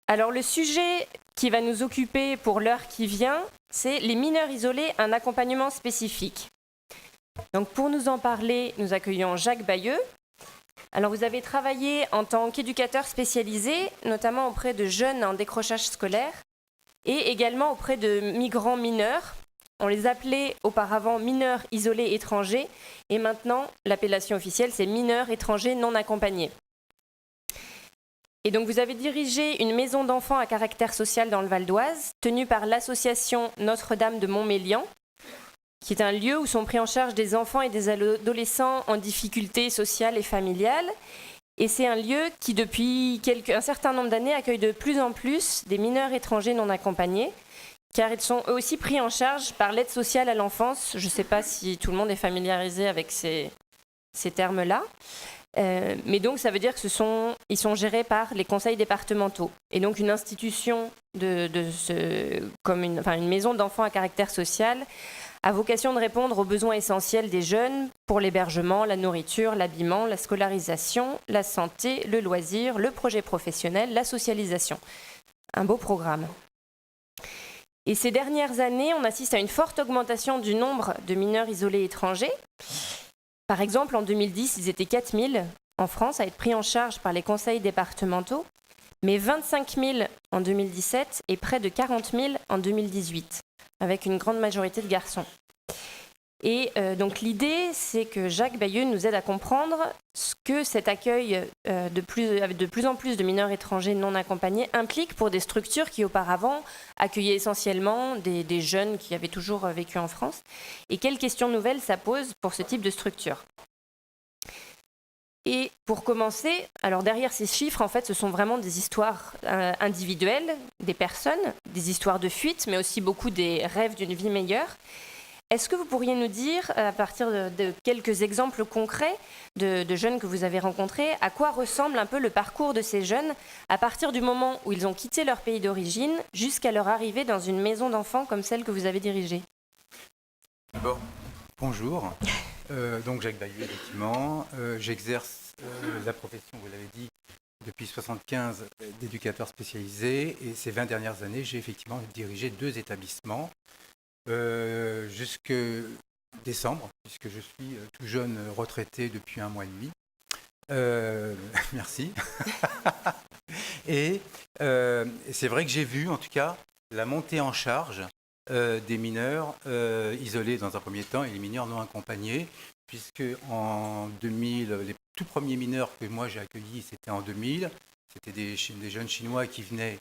Alors le sujet qui va nous occuper pour l'heure qui vient, c'est les mineurs isolés, un accompagnement spécifique. Donc pour nous en parler, nous accueillons Jacques Bayeux. Alors vous avez travaillé en tant qu'éducateur spécialisé, notamment auprès de jeunes en décrochage scolaire et également auprès de migrants mineurs. On les appelait auparavant mineurs isolés étrangers et maintenant l'appellation officielle c'est mineurs étrangers non accompagnés. Et donc vous avez dirigé une maison d'enfants à caractère social dans le Val d'Oise, tenue par l'association Notre-Dame de Montmélian, qui est un lieu où sont pris en charge des enfants et des adolescents en difficulté sociale et familiale. Et c'est un lieu qui, depuis un certain nombre d'années, accueille de plus en plus des mineurs étrangers non accompagnés, car ils sont eux aussi pris en charge par l'aide sociale à l'enfance. Je ne sais pas si tout le monde est familiarisé avec ces termes-là. Mais donc ça veut dire qu'ils sont gérés par les conseils départementaux. Et donc une institution comme une maison d'enfants à caractère social a vocation de répondre aux besoins essentiels des jeunes pour l'hébergement, la nourriture, l'habillement, la scolarisation, la santé, le loisir, le projet professionnel, la socialisation. Un beau programme. Et ces dernières années, on assiste à une forte augmentation du nombre de mineurs isolés étrangers. Par exemple, en 2010, ils étaient 4000 en France à être pris en charge par les conseils départementaux, mais 25 000 en 2017 et près de 40 000 en 2018, avec une grande majorité de garçons. Et donc l'idée, c'est que Jacques Bayeux nous aide à comprendre ce que cet accueil avec de plus en plus de mineurs étrangers non accompagnés implique pour des structures qui auparavant accueillaient essentiellement des jeunes qui avaient toujours vécu en France, et quelles questions nouvelles ça pose pour ce type de structure. Et pour commencer, alors derrière ces chiffres, en fait, ce sont vraiment des histoires individuelles, des personnes, des histoires de fuite, mais aussi beaucoup des rêves d'une vie meilleure. Est-ce que vous pourriez nous dire, à partir de quelques exemples concrets de jeunes que vous avez rencontrés, à quoi ressemble un peu le parcours de ces jeunes à partir du moment où ils ont quitté leur pays d'origine jusqu'à leur arrivée dans une maison d'enfants comme celle que vous avez dirigée ? D'abord, bonjour. Donc Jacques Bayeux, effectivement. J'exerce la profession, vous l'avez dit, depuis 1975 d'éducateur spécialisé. Et ces 20 dernières années, j'ai effectivement dirigé 2 établissements. Jusque décembre, puisque je suis tout jeune retraité depuis 1 mois et demi. Merci. Et c'est vrai que j'ai vu, en tout cas, la montée en charge des mineurs isolés dans un premier temps et les mineurs non accompagnés, puisque en 2000, les tout premiers mineurs que moi j'ai accueillis, c'était en 2000. C'était des jeunes Chinois qui venaient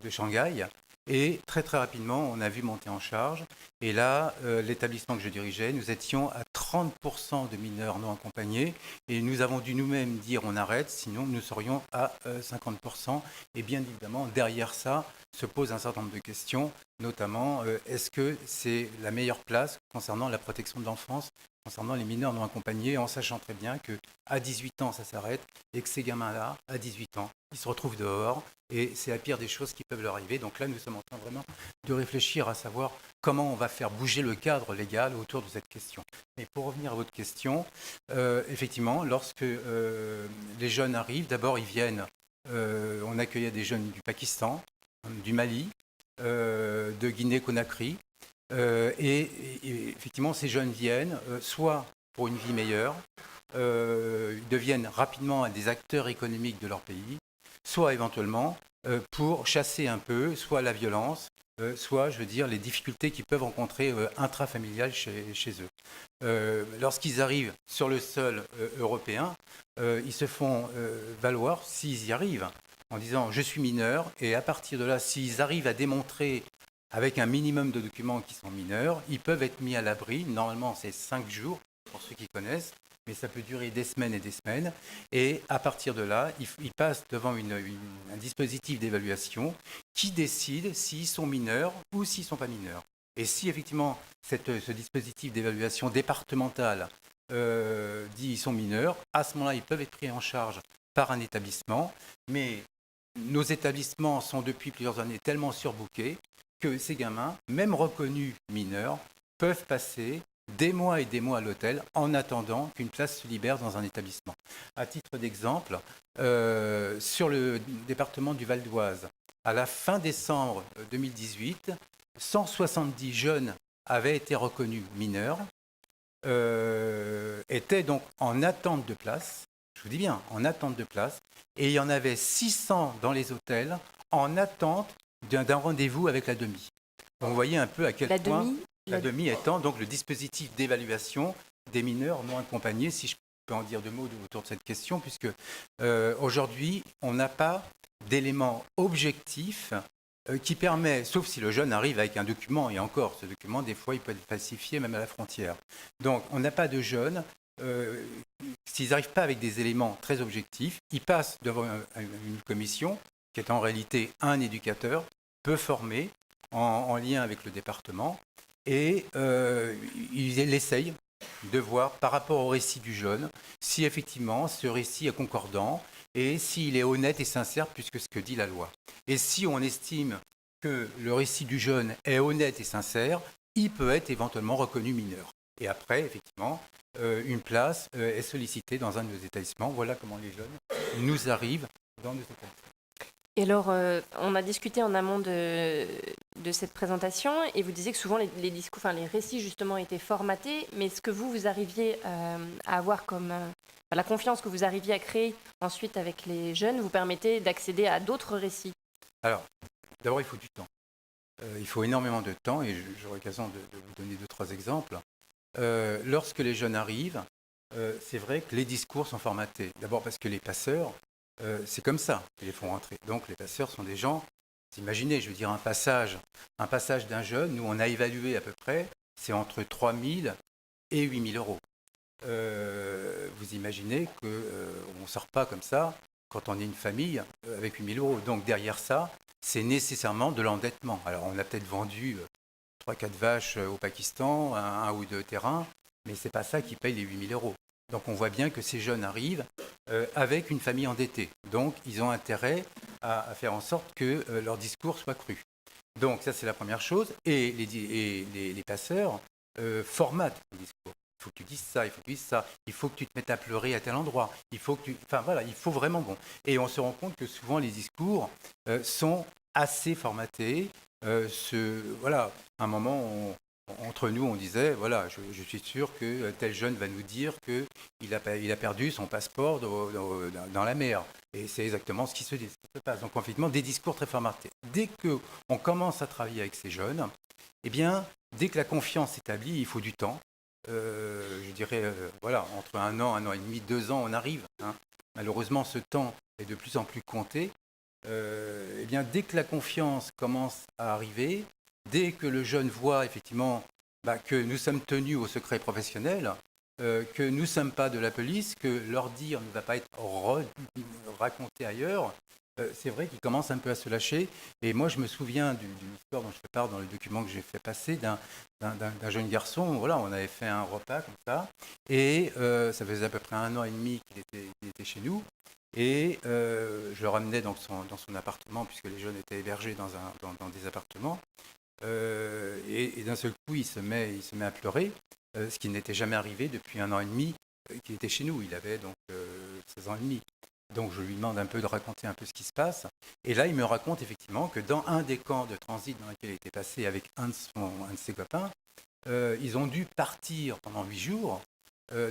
de Shanghai. Et très très rapidement, on a vu monter en charge. Et là, l'établissement que je dirigeais, nous étions à 30% de mineurs non accompagnés. Et nous avons dû nous-mêmes dire on arrête, sinon nous serions à 50%. Et bien évidemment, derrière ça, se pose un certain nombre de questions, notamment est-ce que c'est la meilleure place concernant la protection de l'enfance, concernant les mineurs non accompagnés, en sachant très bien qu'à 18 ans, ça s'arrête, et que ces gamins-là, à 18 ans, ils se retrouvent dehors, et c'est la pire des choses qui peuvent leur arriver. Donc là, nous sommes en train vraiment de réfléchir à savoir comment on va faire bouger le cadre légal autour de cette question. Mais pour revenir à votre question, effectivement, lorsque les jeunes arrivent, d'abord ils viennent, on accueillait des jeunes du Pakistan, du Mali, de Guinée-Conakry, et effectivement, ces jeunes viennent soit pour une vie meilleure, ils deviennent rapidement des acteurs économiques de leur pays, soit éventuellement pour chasser un peu, soit la violence, soit, je veux dire, les difficultés qu'ils peuvent rencontrer intrafamiliales chez eux. Lorsqu'ils arrivent sur le sol européen, ils se font valoir, s'ils y arrivent, en disant « je suis mineur », et à partir de là, s'ils arrivent à démontrer avec un minimum de documents qui sont mineurs, ils peuvent être mis à l'abri. Normalement, c'est 5 jours, pour ceux qui connaissent, mais ça peut durer des semaines et des semaines. Et à partir de là, ils passent devant un dispositif d'évaluation qui décide s'ils sont mineurs ou s'ils ne sont pas mineurs. Et si effectivement, ce dispositif d'évaluation départemental dit qu'ils sont mineurs, à ce moment-là, ils peuvent être pris en charge par un établissement. Mais nos établissements sont depuis plusieurs années tellement surbookés que ces gamins, même reconnus mineurs, peuvent passer des mois et des mois à l'hôtel en attendant qu'une place se libère dans un établissement. À titre d'exemple, sur le département du Val d'Oise, à la fin décembre 2018, 170 jeunes avaient été reconnus mineurs, étaient donc en attente de place, je vous dis bien, en attente de place, et il y en avait 600 dans les hôtels en attente d'un rendez-vous avec la DEMI. Donc vous voyez un peu à quel point la DEMI étant donc le dispositif d'évaluation des mineurs non accompagnés, si je peux en dire deux mots autour de cette question, puisque aujourd'hui, on n'a pas d'éléments objectifs qui permet, sauf si le jeune arrive avec un document, et encore, ce document, des fois, il peut être falsifié même à la frontière. Donc, on n'a pas de jeunes. S'ils n'arrivent pas avec des éléments très objectifs, ils passent devant une commission, qui est en réalité un éducateur, peu formé, en lien avec le département, et ils essayent de voir, par rapport au récit du jeune, si effectivement ce récit est concordant, et s'il est honnête et sincère, puisque ce que dit la loi. Et si on estime que le récit du jeune est honnête et sincère, il peut être éventuellement reconnu mineur. Et après, effectivement, une place est sollicitée dans un de nos établissements. Voilà comment les jeunes nous arrivent dans nos établissements. Et alors, on a discuté en amont de cette présentation, et vous disiez que souvent les discours, enfin, les récits justement étaient formatés, mais ce que vous arriviez à avoir comme la confiance que vous arriviez à créer ensuite avec les jeunes vous permettait d'accéder à d'autres récits. Alors, d'abord, il faut du temps. Il faut énormément de temps, et j'aurai l'occasion de vous donner 2-3 exemples. Lorsque les jeunes arrivent, c'est vrai que les discours sont formatés. D'abord parce que les passeurs, c'est comme ça qu'ils les font rentrer. Donc les passeurs sont des gens, vous imaginez, je veux dire, un passage d'un jeune, nous on a évalué à peu près, c'est entre 3 000 et 8 000 euros. Vous imaginez qu'on ne sort pas comme ça quand on est une famille avec 8 000 euros. Donc derrière ça, c'est nécessairement de l'endettement. Alors on a peut-être vendu 3-4 vaches au Pakistan, un ou deux terrains, mais ce n'est pas ça qui paye les 8 000 euros. Donc on voit bien que ces jeunes arrivent avec une famille endettée. Donc ils ont intérêt à faire en sorte que leur discours soit cru. Donc ça c'est la première chose. Et les passeurs formatent le discours. Il faut que tu dises ça, il faut que tu dises ça, il faut que tu te mettes à pleurer à tel endroit, il faut que tu... Enfin voilà, il faut vraiment... Bon. Et on se rend compte que souvent les discours sont assez formatés. Voilà, à un moment, entre nous, on disait, voilà, je suis sûr que tel jeune va nous dire qu'il a perdu son passeport dans la mer. Et c'est exactement ce qui se passe. Donc, effectivement, des discours très formatés. Dès qu'on commence à travailler avec ces jeunes, eh bien, dès que la confiance s'établit, il faut du temps. Je dirais, voilà, entre 1 an et demi, 2 ans, on arrive. Hein. Malheureusement, ce temps est de plus en plus compté. Eh bien, dès que la confiance commence à arriver, dès que le jeune voit effectivement que nous sommes tenus au secret professionnel, que nous ne sommes pas de la police, que leur dire ne va pas être raconté ailleurs, c'est vrai qu'il commence un peu à se lâcher. Et moi, je me souviens d'une histoire dont je fais part dans le document que j'ai fait passer, d'un jeune garçon. Voilà, on avait fait un repas comme ça, et ça faisait à peu près 1 an et demi qu'il était chez nous. Et je le ramenais dans son appartement, puisque les jeunes étaient hébergés dans des appartements. Et d'un seul coup, il se met à pleurer, ce qui n'était jamais arrivé depuis 1 an et demi qu'il était chez nous. Il avait donc 16 ans et demi. Donc je lui demande un peu de raconter un peu ce qui se passe. Et là, il me raconte effectivement que dans un des camps de transit dans lequel il était passé avec un de ses copains, ils ont dû partir pendant 8 jours,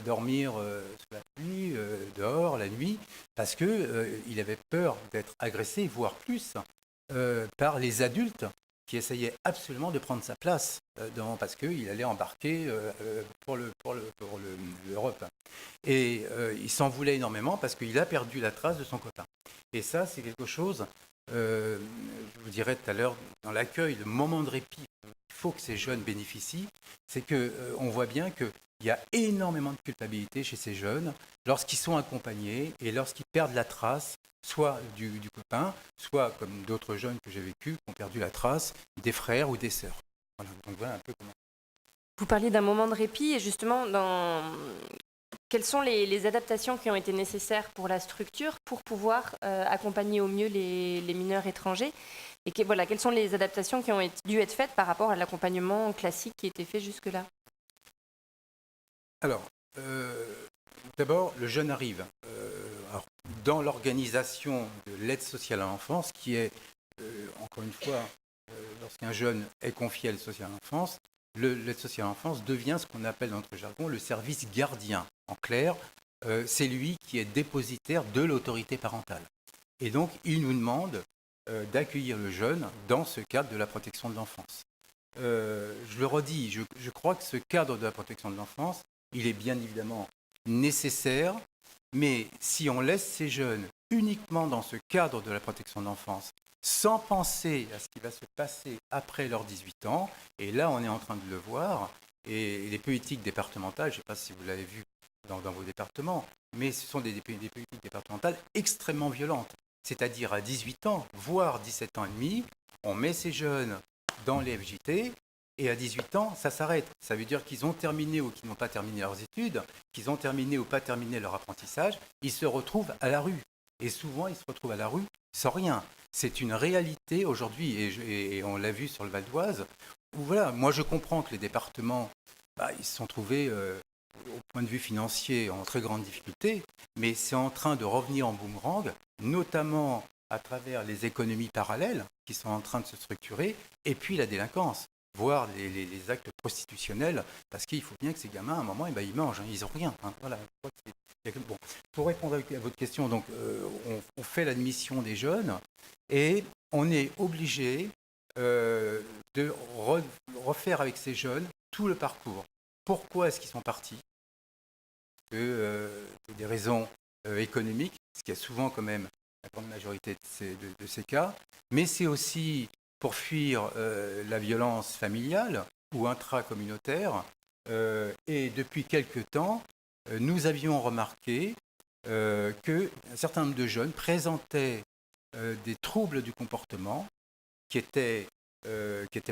dormir sous la pluie, dehors, la nuit, parce qu'il avait peur d'être agressé, voire plus, par les adultes qui essayaient absolument de prendre sa place, parce qu'il allait embarquer pour l'Europe. Et il s'en voulait énormément parce qu'il a perdu la trace de son copain. Et ça, c'est quelque chose, je vous dirais tout à l'heure, dans l'accueil, le moment de répit, il faut que ces jeunes bénéficient, c'est qu'on voit bien qu'il y a énormément de culpabilité chez ces jeunes lorsqu'ils sont accompagnés et lorsqu'ils perdent la trace, soit du copain, soit comme d'autres jeunes que j'ai vécus, qui ont perdu la trace des frères ou des sœurs. Voilà, donc voilà un peu comment. Vous parliez d'un moment de répit, et justement, quelles sont les adaptations qui ont été nécessaires pour la structure pour pouvoir accompagner au mieux les mineurs étrangers, et quelles sont les adaptations qui ont dû être faites par rapport à l'accompagnement classique qui était fait jusque-là? Alors, d'abord, le jeune arrive. Dans l'organisation de l'aide sociale à l'enfance, qui est encore une fois, lorsqu'un jeune est confié à l'aide sociale à l'enfance, l'aide sociale à l'enfance devient ce qu'on appelle dans notre jargon le service gardien. En clair, c'est lui qui est dépositaire de l'autorité parentale. Et donc, il nous demande d'accueillir le jeune dans ce cadre de la protection de l'enfance. Je le redis, je crois que ce cadre de la protection de l'enfance, il est bien évidemment nécessaire, mais si on laisse ces jeunes uniquement dans ce cadre de la protection de l'enfance, sans penser à ce qui va se passer après leurs 18 ans, et là on est en train de le voir, et les politiques départementales, je ne sais pas si vous l'avez vu dans vos départements, mais ce sont des politiques départementales extrêmement violentes. C'est-à-dire à 18 ans, voire 17 ans et demi, on met ces jeunes dans les FJT, et à 18 ans, ça s'arrête. Ça veut dire qu'ils ont terminé ou qu'ils n'ont pas terminé leurs études, qu'ils ont terminé ou pas terminé leur apprentissage, ils se retrouvent à la rue. Et souvent, ils se retrouvent à la rue sans rien. C'est une réalité aujourd'hui, et on l'a vu sur le Val d'Oise, où voilà, moi je comprends que les départements, ils se sont trouvés, au point de vue financier, en très grande difficulté, mais c'est en train de revenir en boomerang, notamment à travers les économies parallèles qui sont en train de se structurer, et puis la délinquance, voire les actes prostitutionnels, parce qu'il faut bien que ces gamins, à un moment, ils mangent, ils n'ont rien. Voilà. Bon. Pour répondre à votre question, donc, on fait l'admission des jeunes, et on est obligé de refaire avec ces jeunes tout le parcours. Pourquoi est-ce qu'ils sont partis ? Pour des raisons économiques, ce qui est souvent quand même la grande majorité de ces cas, mais c'est aussi pour fuir la violence familiale ou intracommunautaire. Et depuis quelque temps, nous avions remarqué qu'un certain nombre de jeunes présentaient des troubles du comportement qui n'étaient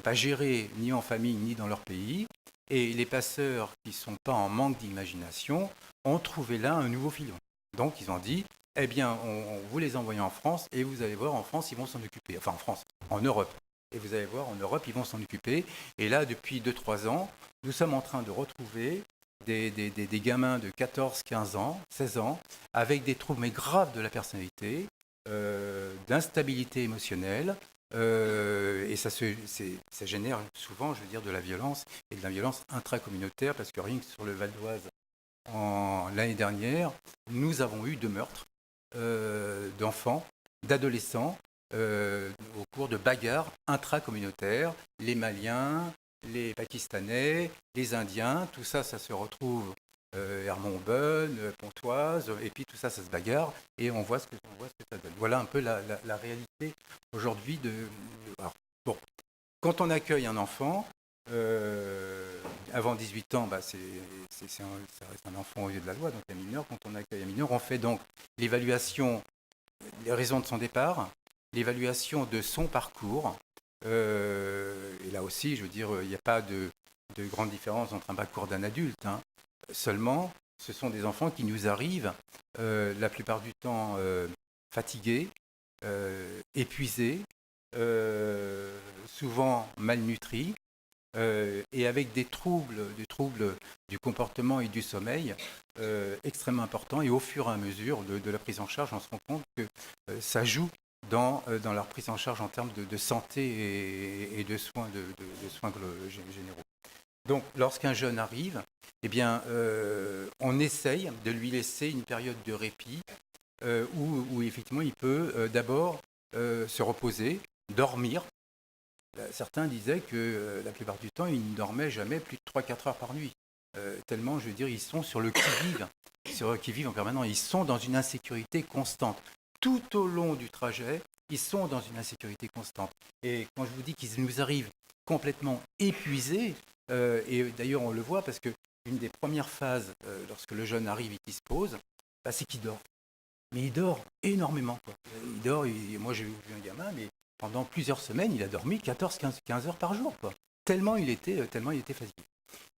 pas gérés ni en famille ni dans leur pays. Et les passeurs qui ne sont pas en manque d'imagination ont trouvé là un nouveau filon. Donc ils ont dit, eh bien, on vous les envoie en France et vous allez voir, en France, ils vont s'en occuper. Enfin, en France, en Europe. Et vous allez voir, en Europe, ils vont s'en occuper. Et là, depuis 2-3 ans, nous sommes en train de retrouver des gamins de 14, 15 ans, 16 ans, avec des troubles mais graves de la personnalité, d'instabilité émotionnelle, et ça génère souvent, je veux dire, de la violence, et de la violence intracommunautaire, parce que rien que sur le Val d'Oise, l'année dernière, nous avons eu 2 meurtres d'enfants, d'adolescents, au cours de bagarres intracommunautaires. Les Maliens, les Pakistanais, les Indiens, tout ça, ça se retrouve Hermont-Bonne, Pontoise, et puis tout ça, ça se bagarre, et on voit ce que ça donne. Voilà un peu la réalité aujourd'hui Alors, bon, quand on accueille un enfant, avant 18 ans, ça reste un enfant aux yeux de la loi, donc un mineur. Quand on accueille un mineur, on fait donc l'évaluation, les raisons de son départ, l'évaluation de son parcours. Et là aussi, je veux dire, il n'y a pas de grande différence entre un parcours d'un adulte. Seulement, ce sont des enfants qui nous arrivent, la plupart du temps, fatigués, épuisés, souvent malnutris, et avec des troubles du comportement et du sommeil extrêmement importants. Et au fur et à mesure de la prise en charge, on se rend compte que ça joue dans leur prise en charge en termes de santé et de soins, de soins généraux. Donc, lorsqu'un jeune arrive, eh bien, on essaye de lui laisser une période de répit où effectivement il peut d'abord se reposer, dormir. Certains disaient que la plupart du temps, ils ne dormaient jamais plus de 3-4 heures par nuit. Tellement, je veux dire, ils sont sur le qui-vive en permanence. Ils sont dans une insécurité constante. Tout au long du trajet, ils sont dans une insécurité constante. Et quand je vous dis qu'ils nous arrivent complètement épuisés, et d'ailleurs on le voit parce qu'une des premières phases, lorsque le jeune arrive et qu'il se pose, c'est qu'il dort. Mais il dort énormément. Il dort, moi j'ai vu un gamin, mais pendant plusieurs semaines, il a dormi 14-15 heures par jour. Tellement il était fatigué.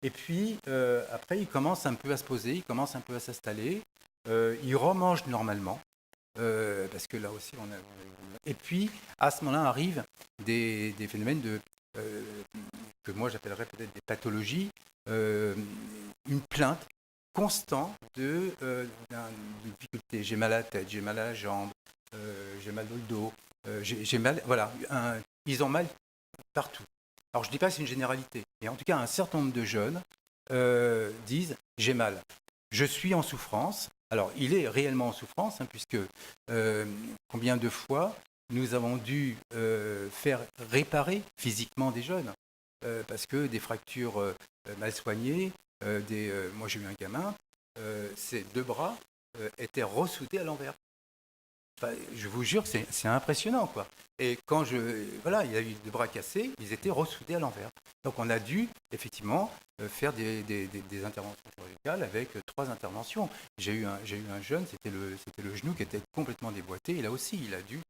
Et puis, après, il commence un peu à se poser, il commence un peu à s'installer, il remange normalement, parce que là aussi, Et puis, à ce moment-là, arrivent des phénomènes que moi j'appellerais peut-être des pathologies, une plainte constante d'une difficulté. J'ai mal à la tête, j'ai mal à la jambe, j'ai mal au dos, j'ai mal, voilà, ils ont mal partout. Alors je ne dis pas que c'est une généralité, mais en tout cas un certain nombre de jeunes disent j'ai mal, je suis en souffrance. Alors il est réellement en souffrance, puisque combien de fois nous avons dû faire réparer physiquement des jeunes, parce que des fractures mal soignées, moi j'ai eu un gamin, ses deux bras étaient ressoudés à l'envers. Enfin, je vous jure que c'est impressionnant, quoi. Et quand il y a eu des bras cassés, ils étaient ressoudés à l'envers. Donc on a dû effectivement faire des interventions chirurgicales avec 3 interventions. J'ai eu un jeune, c'était le genou qui était complètement déboîté. Et là aussi, il a dû.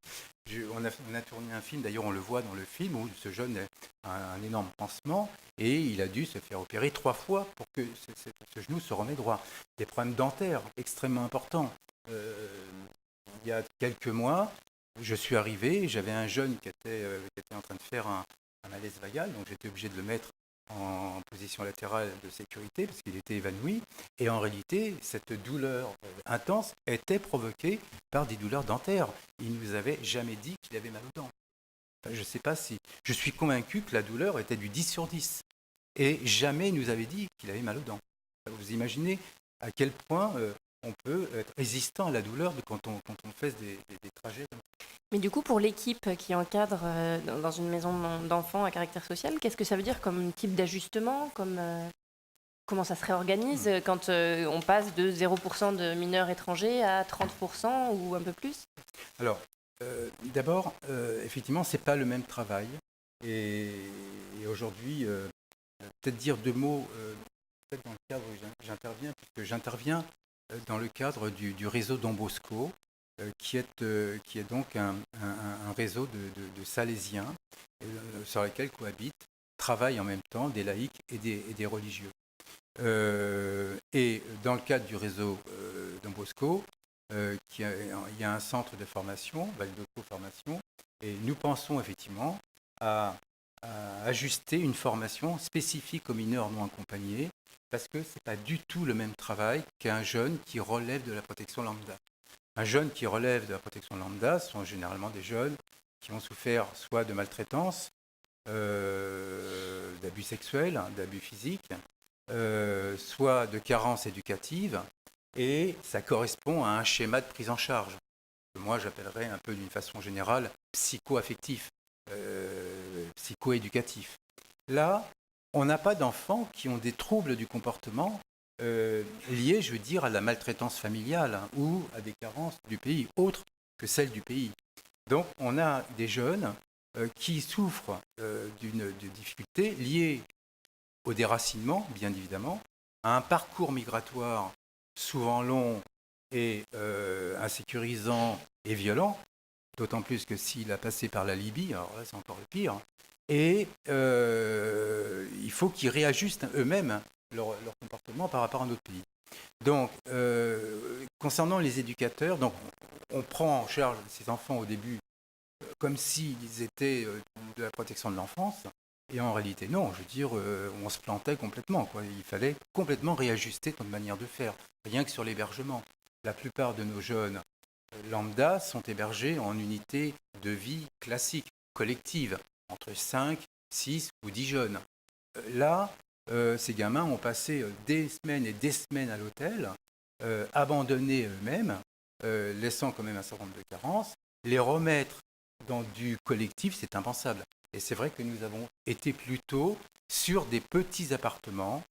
On a tourné un film, d'ailleurs on le voit dans le film, où ce jeune a un énorme pansement et il a dû se faire opérer 3 fois pour que ce genou se remette droit. Des problèmes dentaires extrêmement importants. Il y a quelques mois, je suis arrivé, j'avais un jeune qui était en train de faire un malaise vagal, donc j'étais obligé de le mettre en position latérale de sécurité parce qu'il était évanoui. Et en réalité, cette douleur intense était provoquée par des douleurs dentaires. Il ne nous avait jamais dit qu'il avait mal aux dents. Enfin, je ne sais pas si... Je suis convaincu que la douleur était du 10 sur 10. Et jamais il nous avait dit qu'il avait mal aux dents. Vous imaginez à quel point on peut être résistant à la douleur quand on fait des trajets comme ça. Mais du coup, pour l'équipe qui encadre dans une maison d'enfants à caractère social, qu'est-ce que ça veut dire comme type d'ajustement, comment ça se réorganise quand on passe de 0% de mineurs étrangers à 30% ou un peu plus? Alors, d'abord, effectivement, ce n'est pas le même travail. Et aujourd'hui, peut-être dire 2 mots, peut-être dans le cadre où j'interviens, puisque j'interviens dans le cadre du réseau Don Bosco, qui est donc un réseau de Salésiens sur lesquels cohabitent, travaillent en même temps des laïcs et des religieux. Et dans le cadre du réseau Don Bosco, il y a un centre de formation, Valdoco Formation, et nous pensons effectivement à ajuster une formation spécifique aux mineurs non accompagnés, parce que ce n'est pas du tout le même travail qu'un jeune qui relève de la protection lambda. Un jeune qui relève de la protection lambda sont généralement des jeunes qui ont souffert soit de maltraitance, d'abus sexuels, d'abus physiques, soit de carences éducatives, et ça correspond à un schéma de prise en charge, que moi j'appellerais un peu d'une façon générale psycho-affectif, psycho-éducatif. Là, on n'a pas d'enfants qui ont des troubles du comportement liés, je veux dire, à la maltraitance familiale ou à des carences du pays, autres que celles du pays. Donc, on a des jeunes qui souffrent de difficultés liées au déracinement, bien évidemment, à un parcours migratoire souvent long et insécurisant et violent, d'autant plus que s'il a passé par la Libye, alors là c'est encore le pire, et il faut qu'ils réajustent eux-mêmes leur comportement par rapport à notre pays. Donc, concernant les éducateurs, donc, on prend en charge ces enfants au début comme s'ils étaient de la protection de l'enfance, et en réalité non, je veux dire, on se plantait complètement, quoi. Il fallait complètement réajuster notre manière de faire, rien que sur l'hébergement. La plupart de nos jeunes lambda sont hébergés en unités de vie classiques, collectives, entre 5, 6 ou 10 jeunes. Là, ces gamins ont passé des semaines et des semaines à l'hôtel, abandonnés eux-mêmes, laissant quand même un certain nombre de carences. Les remettre dans du collectif, c'est impensable. Et c'est vrai que nous avons été plutôt sur des petits appartements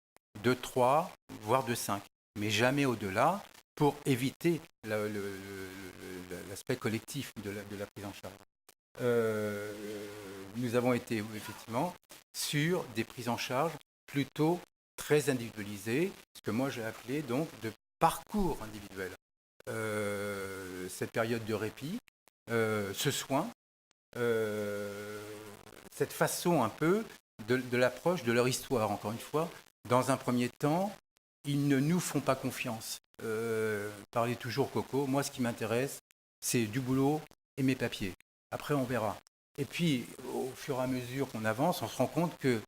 de 3, voire de 5, mais jamais au-delà, pour éviter l'aspect collectif de la prise en charge. Nous avons été effectivement sur des prises en charge plutôt très individualisées, ce que moi j'ai appelé donc de parcours individuel. Cette période de répit, ce soin, cette façon un peu de l'approche de leur histoire, encore une fois. Dans un premier temps, ils ne nous font pas confiance. Parlez toujours Coco, moi ce qui m'intéresse, c'est du boulot et mes papiers. Après on verra. Et puis, au fur et à mesure qu'on avance, on se rend compte que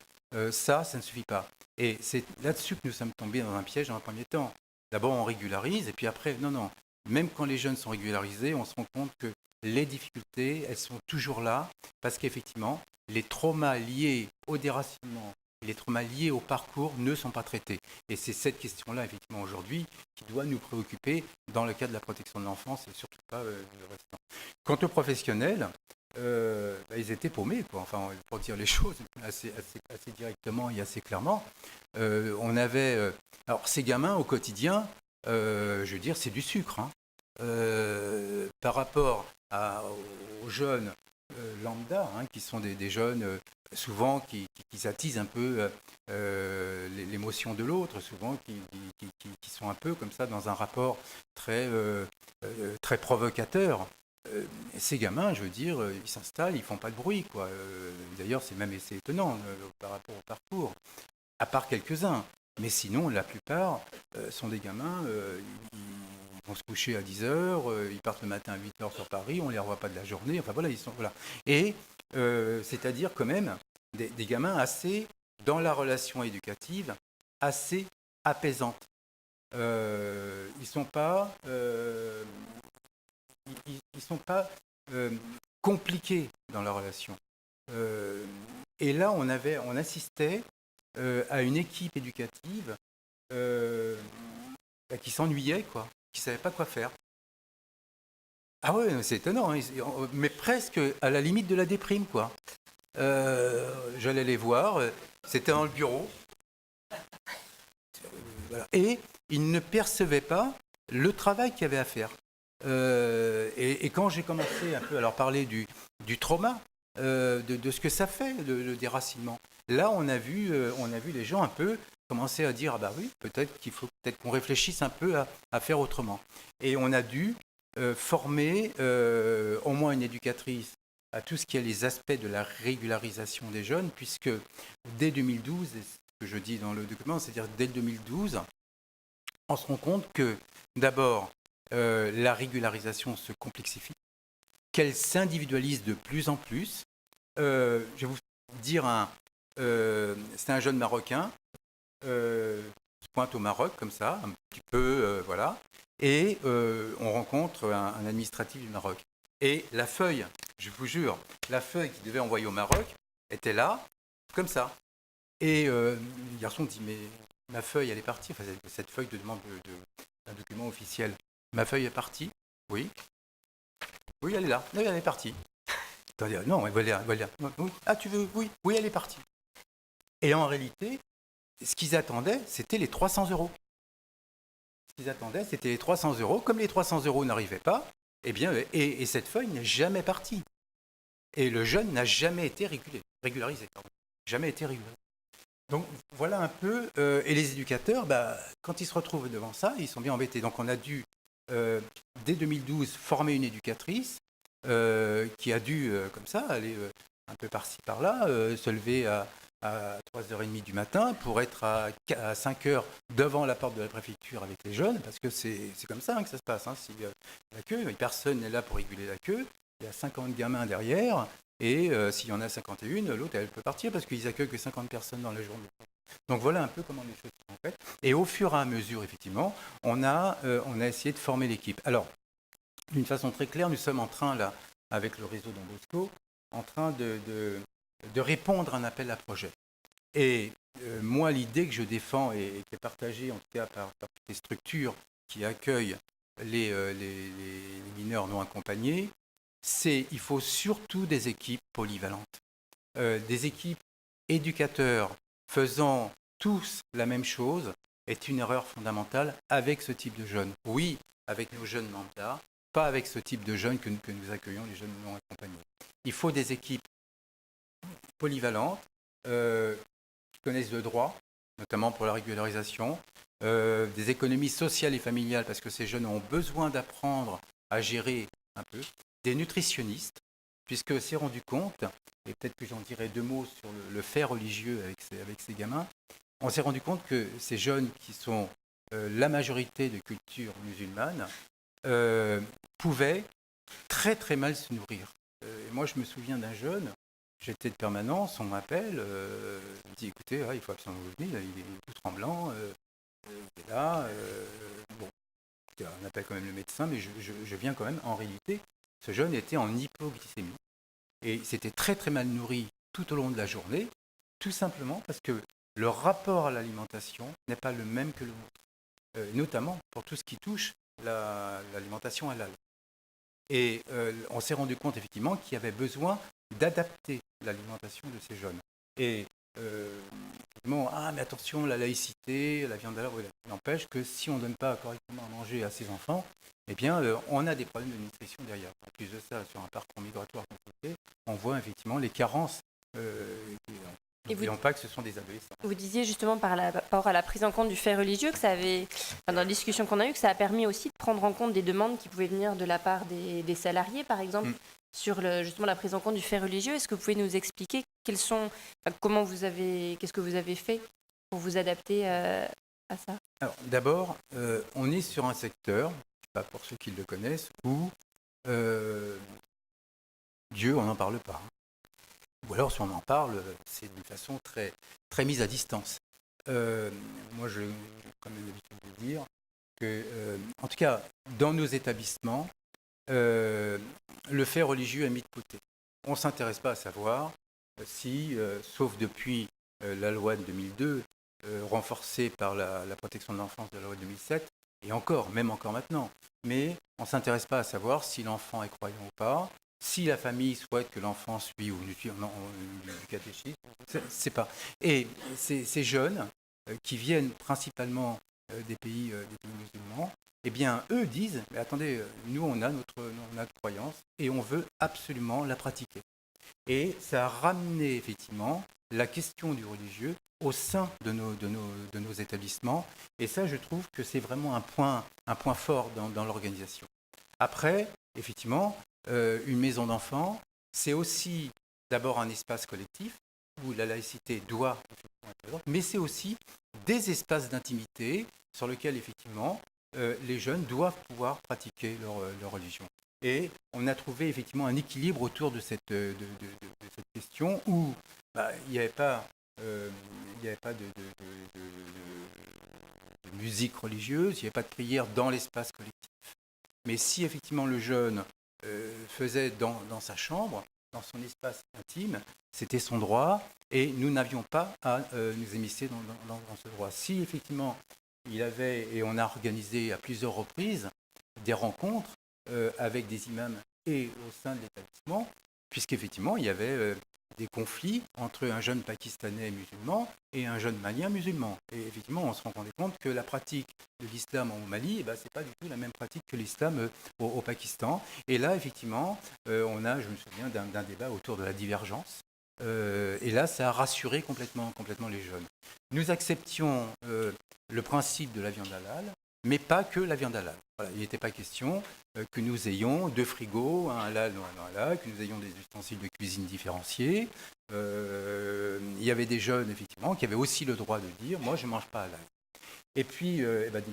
ça ne suffit pas. Et c'est là-dessus que nous sommes tombés dans un piège dans un premier temps. D'abord, on régularise, et puis après, non. Même quand les jeunes sont régularisés, on se rend compte que les difficultés, elles sont toujours là, parce qu'effectivement, les traumas liés au déracinement, les traumas liés au parcours ne sont pas traités. Et c'est cette question-là, effectivement, aujourd'hui, qui doit nous préoccuper dans le cadre de la protection de l'enfance et surtout pas le restant. Quant aux professionnels, ils étaient paumés, quoi. Enfin, pour dire les choses assez directement et assez clairement. On avait... alors, ces gamins, au quotidien, je veux dire, c'est du sucre. Hein. Par rapport aux jeunes lambda, hein, qui sont des jeunes souvent qui attisent un peu l'émotion de l'autre, souvent qui sont un peu comme ça dans un rapport très provocateur. Ces gamins, je veux dire, ils s'installent, ils font pas de bruit, quoi. D'ailleurs, c'est même assez étonnant par rapport au parcours, à part quelques-uns. Mais sinon, la plupart sont des gamins, ils vont se coucher à 10h, ils partent le matin à 8h sur Paris, on ne les revoit pas de la journée, enfin voilà, ils sont... Voilà. Et c'est-à-dire quand même des gamins assez, dans la relation éducative, assez apaisante. Ils sont pas... ils sont pas compliqués dans la relation. Et là, on assistait à une équipe éducative qui s'ennuyait, quoi, qui ne savait pas quoi faire. Ah ouais, c'est étonnant, hein, mais presque à la limite de la déprime, quoi. J'allais les voir, c'était dans le bureau, voilà. Et ils ne percevaient pas le travail qu'il y avait à faire. Et quand j'ai commencé un peu à leur parler du trauma, de ce que ça fait, le déracinement, là on a vu les gens un peu commencer à dire ah bah oui, peut-être qu'il faut qu'on réfléchisse un peu à faire autrement. Et on a dû former au moins une éducatrice à tout ce qui est les aspects de la régularisation des jeunes, puisque dès 2012, et ce que je dis dans le document, c'est-à-dire dès 2012, on se rend compte que d'abord la régularisation se complexifie, qu'elle s'individualise de plus en plus. Je vais vous dire c'est un jeune Marocain, qui pointe au Maroc comme ça, un petit peu, voilà, et on rencontre un administratif du Maroc. Et la feuille, je vous jure, la feuille qu'il devait envoyer au Maroc était là, comme ça. Et le garçon dit, mais ma feuille, elle est partie, enfin, cette feuille de demande d'un document officiel. Ma feuille est partie. Oui. Oui, elle est là. Oui, elle est partie. Attendez, non, voilà. Oui. Ah, tu veux? Oui. Oui, elle est partie. Et en réalité, ce qu'ils attendaient, c'était les 300 euros. Ce qu'ils attendaient, c'était les 300 euros. Comme les 300 euros n'arrivaient pas, eh bien, et cette feuille n'est jamais partie. Et le jeune n'a jamais été régularisé. Jamais été régularisé. Donc voilà un peu, et les éducateurs, quand ils se retrouvent devant ça, ils sont bien embêtés. Donc on a dû, dès 2012, former une éducatrice qui a dû, comme ça, aller un peu par-ci, par-là, se lever à 3h30 du matin pour être à 5h devant la porte de la préfecture avec les jeunes, parce que c'est comme ça que ça se passe. Hein, si la queue, personne n'est là pour réguler la queue, il y a 50 gamins derrière. Et s'il y en a 51, l'autre, elle peut partir parce qu'ils accueillent que 50 personnes dans la journée. Donc voilà un peu comment les choses sont faites. Et au fur et à mesure, effectivement, on a essayé de former l'équipe. Alors, d'une façon très claire, nous sommes en train, là, avec le réseau Don Bosco, en train de répondre à un appel à projet. Et moi, l'idée que je défends et qui est partagée, en tout cas, par les structures qui accueillent les mineurs non accompagnés, il faut surtout des équipes polyvalentes, des équipes éducateurs faisant tous la même chose est une erreur fondamentale avec ce type de jeunes. Oui, avec nos jeunes lambda, pas avec ce type de jeunes que nous accueillons, les jeunes non accompagnés. Il faut des équipes polyvalentes qui connaissent le droit, notamment pour la régularisation, des économies sociales et familiales parce que ces jeunes ont besoin d'apprendre à gérer un peu, des nutritionnistes, puisque s'est rendu compte, et peut-être que j'en dirai 2 mots sur le fait religieux avec ces gamins, on s'est rendu compte que ces jeunes qui sont la majorité de culture musulmane pouvaient très très mal se nourrir. Et moi je me souviens d'un jeune, j'étais de permanence, on m'appelle, il me dit écoutez, il faut absolument vous venir, il est tout tremblant, il est là, bon, on appelle quand même le médecin, mais je viens quand même en réalité ce jeune était en hypoglycémie et il s'était très très mal nourri tout au long de la journée, tout simplement parce que le rapport à l'alimentation n'est pas le même que le nôtre, notamment pour tout ce qui touche l'alimentation halal. Et on s'est rendu compte effectivement qu'il y avait besoin d'adapter l'alimentation de ces jeunes. Et mais attention, la laïcité, la viande halal, n'empêche que si on ne donne pas correctement à manger à ses enfants, eh bien, on a des problèmes de nutrition derrière. En plus de ça, sur un parcours migratoire compliqué, on voit effectivement les carences. N'oublions pas que ce sont des adolescents. Vous disiez justement par rapport à la prise en compte du fait religieux que ça avait, dans la discussion qu'on a eue, que ça a permis aussi de prendre en compte des demandes qui pouvaient venir de la part des salariés, par exemple, sur justement la prise en compte du fait religieux. Est-ce que vous pouvez nous expliquer qu'est-ce que vous avez fait pour vous adapter à ça? Alors, d'abord, on est sur un secteur, pas pour ceux qui le connaissent, où Dieu, on n'en parle pas. Ou alors, si on en parle, c'est d'une façon très, très mise à distance. Moi, j'ai quand même l'habitude de dire que, en tout cas, dans nos établissements, le fait religieux est mis de côté. On ne s'intéresse pas à savoir si, sauf depuis la loi de 2002, renforcée par la protection de l'enfance de la loi de 2007, et même encore maintenant, mais on ne s'intéresse pas à savoir si l'enfant est croyant ou pas, si la famille souhaite que l'enfant suive ou du catéchisme, c'est pas. Et ces jeunes qui viennent principalement des pays musulmans, eh bien, eux disent, mais attendez, nous, on a notre croyance et on veut absolument la pratiquer. Et ça a ramené, effectivement, la question du religieux au sein de nos établissements. Et ça, je trouve que c'est vraiment un point fort dans l'organisation. Après, effectivement, une maison d'enfants, c'est aussi d'abord un espace collectif où la laïcité doit être présente, mais c'est aussi des espaces d'intimité sur lesquels, effectivement, les jeunes doivent pouvoir pratiquer leur religion. Et on a trouvé effectivement un équilibre autour de cette question où il n'y avait pas, de musique religieuse, il n'y avait pas de prière dans l'espace collectif. Mais si effectivement le jeune faisait dans sa chambre, dans son espace intime, c'était son droit et nous n'avions pas à nous émisser dans ce droit. Si effectivement il avait, et on a organisé à plusieurs reprises, des rencontres avec des imams et au sein de l'établissement, puisqu'effectivement il y avait des conflits entre un jeune Pakistanais musulman et un jeune Malien musulman. Et effectivement, on se rendait compte que la pratique de l'islam au Mali, ce n'est pas du tout la même pratique que l'islam au Pakistan. Et là, effectivement, je me souviens d'un débat autour de la divergence. Et là, ça a rassuré complètement les jeunes. Nous acceptions le principe de la viande halal, mais pas que la viande halal. Voilà, il n'était pas question que nous ayons deux frigos, un halal ou un non halal, que nous ayons des ustensiles de cuisine différenciés. Il y avait des jeunes, effectivement, qui avaient aussi le droit de dire « moi, je ne mange pas halal ». Et puis,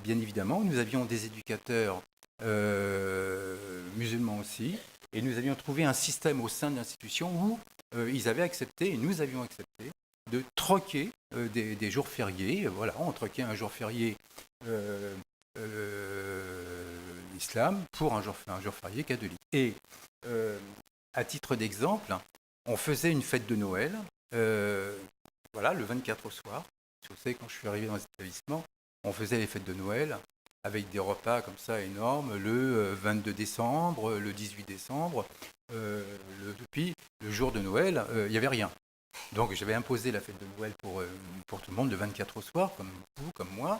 bien évidemment, nous avions des éducateurs musulmans aussi, et nous avions trouvé un système au sein de l'institution où ils avaient accepté, et nous avions accepté, de troquer des jours fériés. Voilà, on troquait un jour férié l'islam pour un jour férié catholique. Et à titre d'exemple, on faisait une fête de Noël, le 24 au soir. Vous savez, quand je suis arrivé dans les établissements, on faisait les fêtes de Noël avec des repas comme ça énormes, le 22 décembre, le 18 décembre. Depuis le jour de Noël, il n'y avait rien. Donc j'avais imposé la fête de Noël pour tout le monde le 24 au soir, comme vous, comme moi.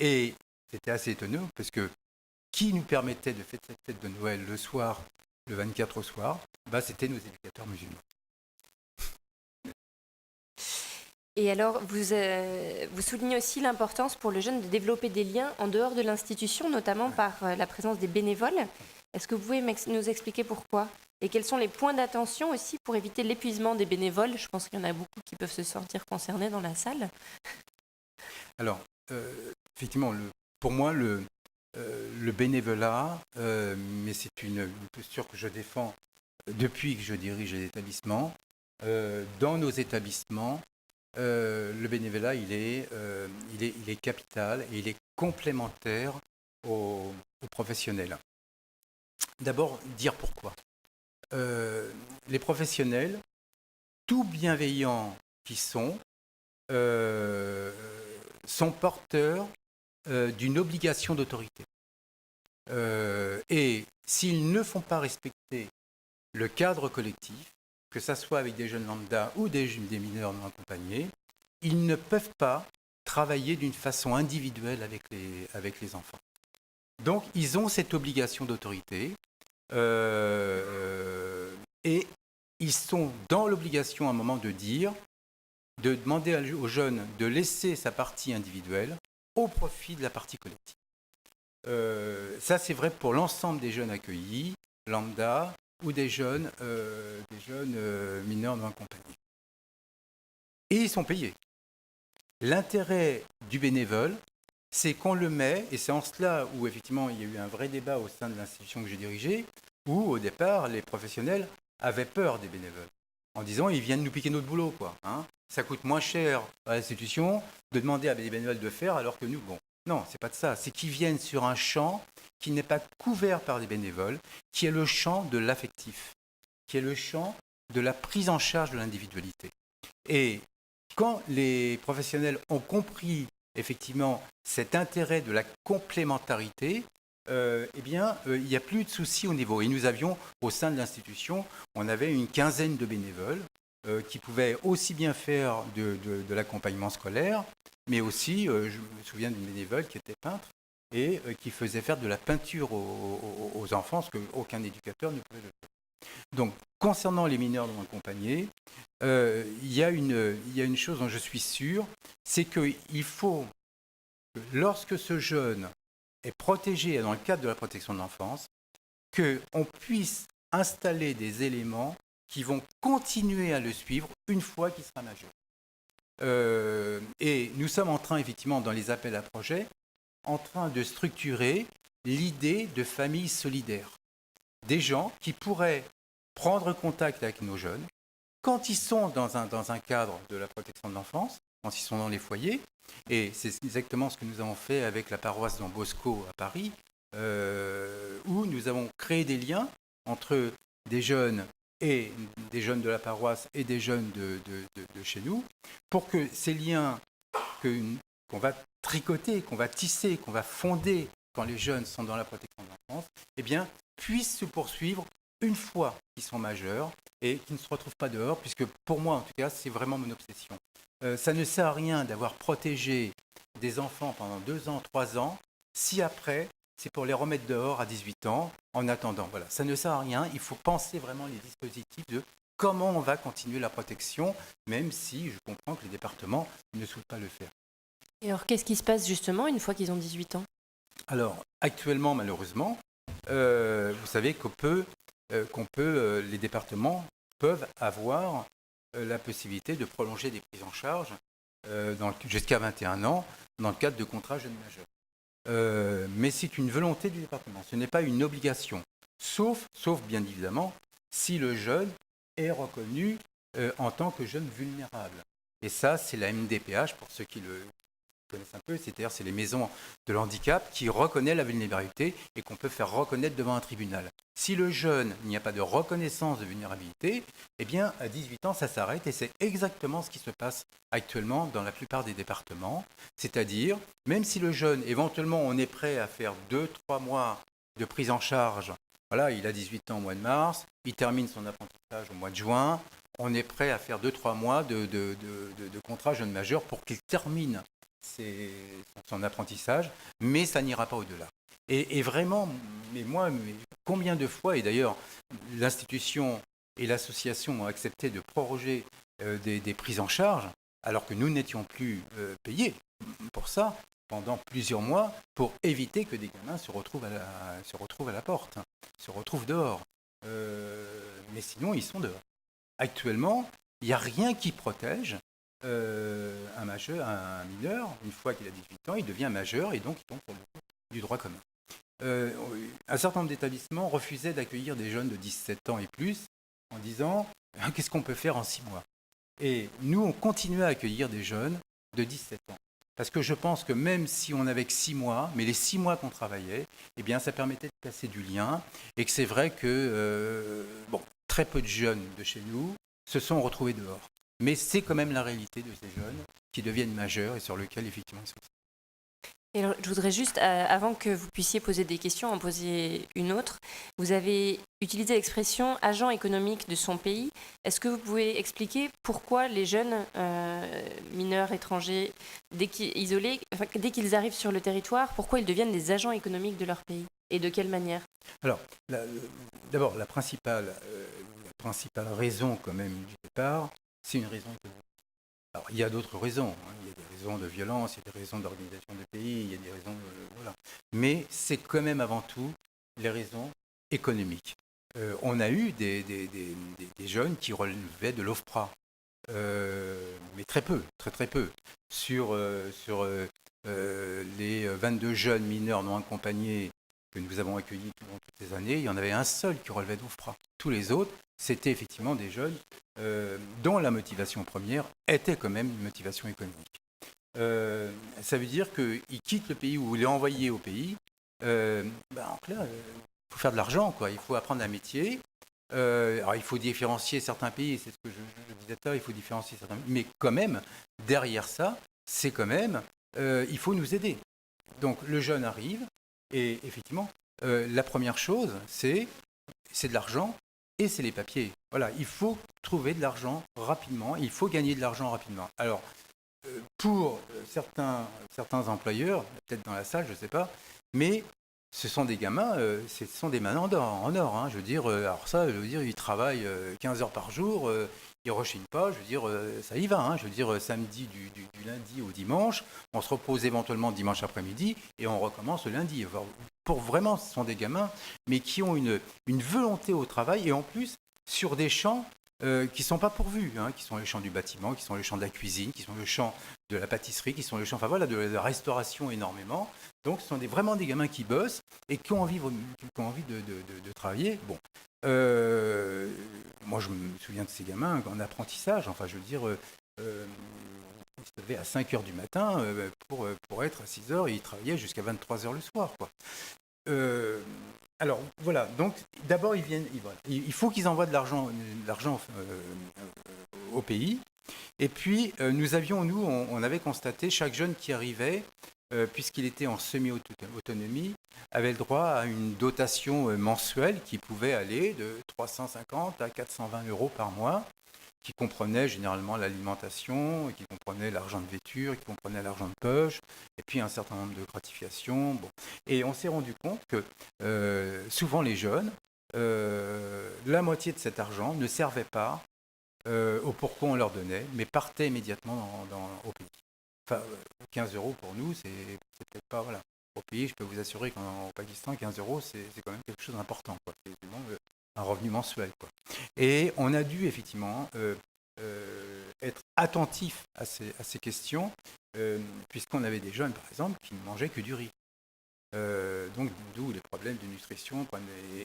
Et c'était assez étonnant parce que qui nous permettait de faire cette fête de Noël le soir, le 24 au soir, c'était nos éducateurs musulmans. Et alors, vous soulignez aussi l'importance pour le jeune de développer des liens en dehors de l'institution, notamment par la présence des bénévoles. Est-ce que vous pouvez nous expliquer pourquoi? Et quels sont les points d'attention aussi pour éviter l'épuisement des bénévoles? Je pense qu'il y en a beaucoup qui peuvent se sentir concernés dans la salle. Alors, effectivement, pour moi, le bénévolat, mais c'est une posture que je défends depuis que je dirige les établissements. Dans nos établissements, le bénévolat, il est capital et il est complémentaire aux professionnels. d'abord dire pourquoi. Les professionnels, tout bienveillants qui sont porteurs d'une obligation d'autorité. Et s'ils ne font pas respecter le cadre collectif, que ce soit avec des jeunes lambda ou des mineurs non accompagnés, ils ne peuvent pas travailler d'une façon individuelle avec les enfants. Donc, ils ont cette obligation d'autorité et ils sont dans l'obligation à un moment de demander aux jeunes de laisser sa partie individuelle au profit de la partie collective. Ça, c'est vrai pour l'ensemble des jeunes accueillis, lambda, ou des jeunes mineurs non accompagnés. Et ils sont payés. L'intérêt du bénévole, c'est qu'on le met, et c'est en cela où effectivement il y a eu un vrai débat au sein de l'institution que j'ai dirigée, où au départ les professionnels avaient peur des bénévoles, en disant ils viennent nous piquer notre boulot, quoi. Ça coûte moins cher à l'institution de demander à des bénévoles de faire, alors que nous, bon, non, c'est pas de ça, c'est qu'ils viennent sur un champ qui n'est pas couvert par des bénévoles, qui est le champ de l'affectif, qui est le champ de la prise en charge de l'individualité. Et quand les professionnels ont compris effectivement cet intérêt de la complémentarité, il n'y a plus de soucis au niveau. Et nous avions, au sein de l'institution, on avait une quinzaine de bénévoles qui pouvaient aussi bien faire de l'accompagnement scolaire, mais aussi, je me souviens d'une bénévole qui était peintre et qui faisait faire de la peinture aux enfants, ce qu'aucun éducateur ne pouvait le faire. Donc, concernant les mineurs non accompagnés, il y a une chose dont je suis sûr, c'est qu'il faut, lorsque ce jeune est protégé dans le cadre de la protection de l'enfance, qu'on puisse installer des éléments qui vont continuer à le suivre une fois qu'il sera majeur. Et nous sommes en train, effectivement, dans les appels à projets, en train de structurer l'idée de famille solidaire. Des gens qui pourraient prendre contact avec nos jeunes quand ils sont dans un cadre de la protection de l'enfance, quand ils sont dans les foyers, et c'est exactement ce que nous avons fait avec la paroisse Don Bosco à Paris, où nous avons créé des liens entre des jeunes de la paroisse et des jeunes de chez nous, pour que ces liens qu'on va tricoter, qu'on va tisser, qu'on va fonder quand les jeunes sont dans la protection de l'enfance, eh bien, puissent se poursuivre une fois qu'ils sont majeurs et qu'ils ne se retrouvent pas dehors, puisque pour moi, en tout cas, c'est vraiment mon obsession. Ça ne sert à rien d'avoir protégé des enfants pendant 2 ans, 3 ans, si après, c'est pour les remettre dehors à 18 ans, en attendant. Voilà, ça ne sert à rien, il faut penser vraiment les dispositifs de comment on va continuer la protection, même si je comprends que les départements ne souhaitent pas le faire. Et alors, qu'est-ce qui se passe justement une fois qu'ils ont 18 ans ? Alors, actuellement, malheureusement, vous savez les départements peuvent avoir la possibilité de prolonger des prises en charge jusqu'à 21 ans dans le cadre de contrats jeunes majeurs. Mais c'est une volonté du département, ce n'est pas une obligation, sauf bien évidemment si le jeune est reconnu en tant que jeune vulnérable. Et ça, c'est la MDPH, pour ceux qui le connaissent un peu, c'est-à-dire c'est les maisons de l'handicap qui reconnaissent la vulnérabilité et qu'on peut faire reconnaître devant un tribunal. Si le jeune, il n'y a pas de reconnaissance de vulnérabilité, eh bien à 18 ans ça s'arrête et c'est exactement ce qui se passe actuellement dans la plupart des départements. C'est-à-dire, même si le jeune, éventuellement on est prêt à faire 2-3 mois de prise en charge, voilà, il a 18 ans au mois de mars, il termine son apprentissage au mois de juin, on est prêt à faire 2-3 mois de contrat jeune majeur pour qu'il termine son apprentissage, mais ça n'ira pas au-delà. Et vraiment, mais combien de fois, et d'ailleurs l'institution et l'association ont accepté de proroger des prises en charge, alors que nous n'étions plus payés pour ça, pendant plusieurs mois, pour éviter que des gamins se retrouvent à la porte, se retrouvent dehors. Mais sinon, ils sont dehors. Actuellement, il n'y a rien qui protège un mineur. Une fois qu'il a 18 ans, il devient majeur et donc il tombe sur le coup du droit commun. Un certain nombre d'établissements refusaient d'accueillir des jeunes de 17 ans et plus en disant « qu'est-ce qu'on peut faire en 6 mois ?» Et nous, on continuait à accueillir des jeunes de 17 ans. Parce que je pense que même si on n'avait que 6 mois, mais les 6 mois qu'on travaillait, eh bien, ça permettait de casser du lien. Et que c'est vrai que très peu de jeunes de chez nous se sont retrouvés dehors. Mais c'est quand même la réalité de ces jeunes qui deviennent majeurs et sur lesquels, effectivement, ils sont. Et alors, je voudrais juste, avant que vous puissiez poser des questions, en poser une autre. Vous avez utilisé l'expression agent économique de son pays. Est-ce que vous pouvez expliquer pourquoi les jeunes mineurs étrangers, dès qu'ils arrivent sur le territoire, pourquoi ils deviennent des agents économiques de leur pays? Et de quelle manière? Alors, d'abord, la principale raison quand même du départ, c'est une raison économique. Alors, il y a d'autres raisons. Il y a des raisons de violence, il y a des raisons d'organisation de pays, il y a des raisons... voilà. Mais c'est quand même avant tout les raisons économiques. On a eu des jeunes qui relevaient de l'OFPRA, mais très peu, très peu. Sur les 22 jeunes mineurs non accompagnés que nous avons accueillis durant toutes ces années, il y en avait un seul qui relevait d'OFPRA. Tous les autres, c'était effectivement des jeunes dont la motivation première était quand même une motivation économique. Ça veut dire qu'ils quittent le pays ou il est envoyé au pays. En clair, il faut faire de l'argent, quoi. Il faut apprendre un métier. Alors il faut différencier certains pays, c'est ce que je disais tout à l'heure, il faut différencier certains pays. Mais quand même, derrière ça, c'est quand même, il faut nous aider. Donc le jeune arrive et effectivement, la première chose, c'est de l'argent. Et c'est les papiers. Voilà, il faut trouver de l'argent rapidement, il faut gagner de l'argent rapidement. Alors, pour certains employeurs, peut-être dans la salle, je ne sais pas, mais ce sont des gamins, ce sont des mains en or. Hein, je veux dire, ils travaillent 15 heures par jour, ils ne rechignent pas, je veux dire, ça y va. Hein, je veux dire, samedi, du lundi au dimanche, on se repose éventuellement dimanche après-midi et on recommence le lundi. Pour vraiment, ce sont des gamins, mais qui ont une volonté au travail et en plus sur des champs qui ne sont pas pourvus, hein, qui sont les champs du bâtiment, qui sont les champs de la cuisine, qui sont les champs de la pâtisserie, qui sont les champs de la restauration énormément. Donc ce sont vraiment des gamins qui bossent et qui ont envie de travailler. Bon, moi je me souviens de ces gamins en apprentissage, enfin je veux dire, ils se levaient à 5 heures du matin pour être à 6 heures et ils travaillaient jusqu'à 23 heures le soir, quoi. Alors voilà, donc d'abord il faut qu'ils envoient de l'argent au pays. Et puis on avait constaté chaque jeune qui arrivait, puisqu'il était en semi-autonomie, avait le droit à une dotation mensuelle qui pouvait aller de 350 à 420 euros par mois, qui comprenait généralement l'alimentation, qui comprenait l'argent de vêture, qui comprenait l'argent de poche, et puis un certain nombre de gratifications. Bon. Et on s'est rendu compte que souvent les jeunes, la moitié de cet argent ne servait pas au pourquoi on leur donnait, mais partait immédiatement au pays. Enfin, 15 euros pour nous, c'est peut-être pas... Voilà. Au pays, je peux vous assurer qu'au Pakistan, 15 euros, c'est quand même quelque chose d'important. Quoi. C'est un revenu mensuel. Quoi. Et on a dû effectivement être attentif à ces questions, puisqu'on avait des jeunes, par exemple, qui ne mangeaient que du riz. Donc d'où les problèmes de nutrition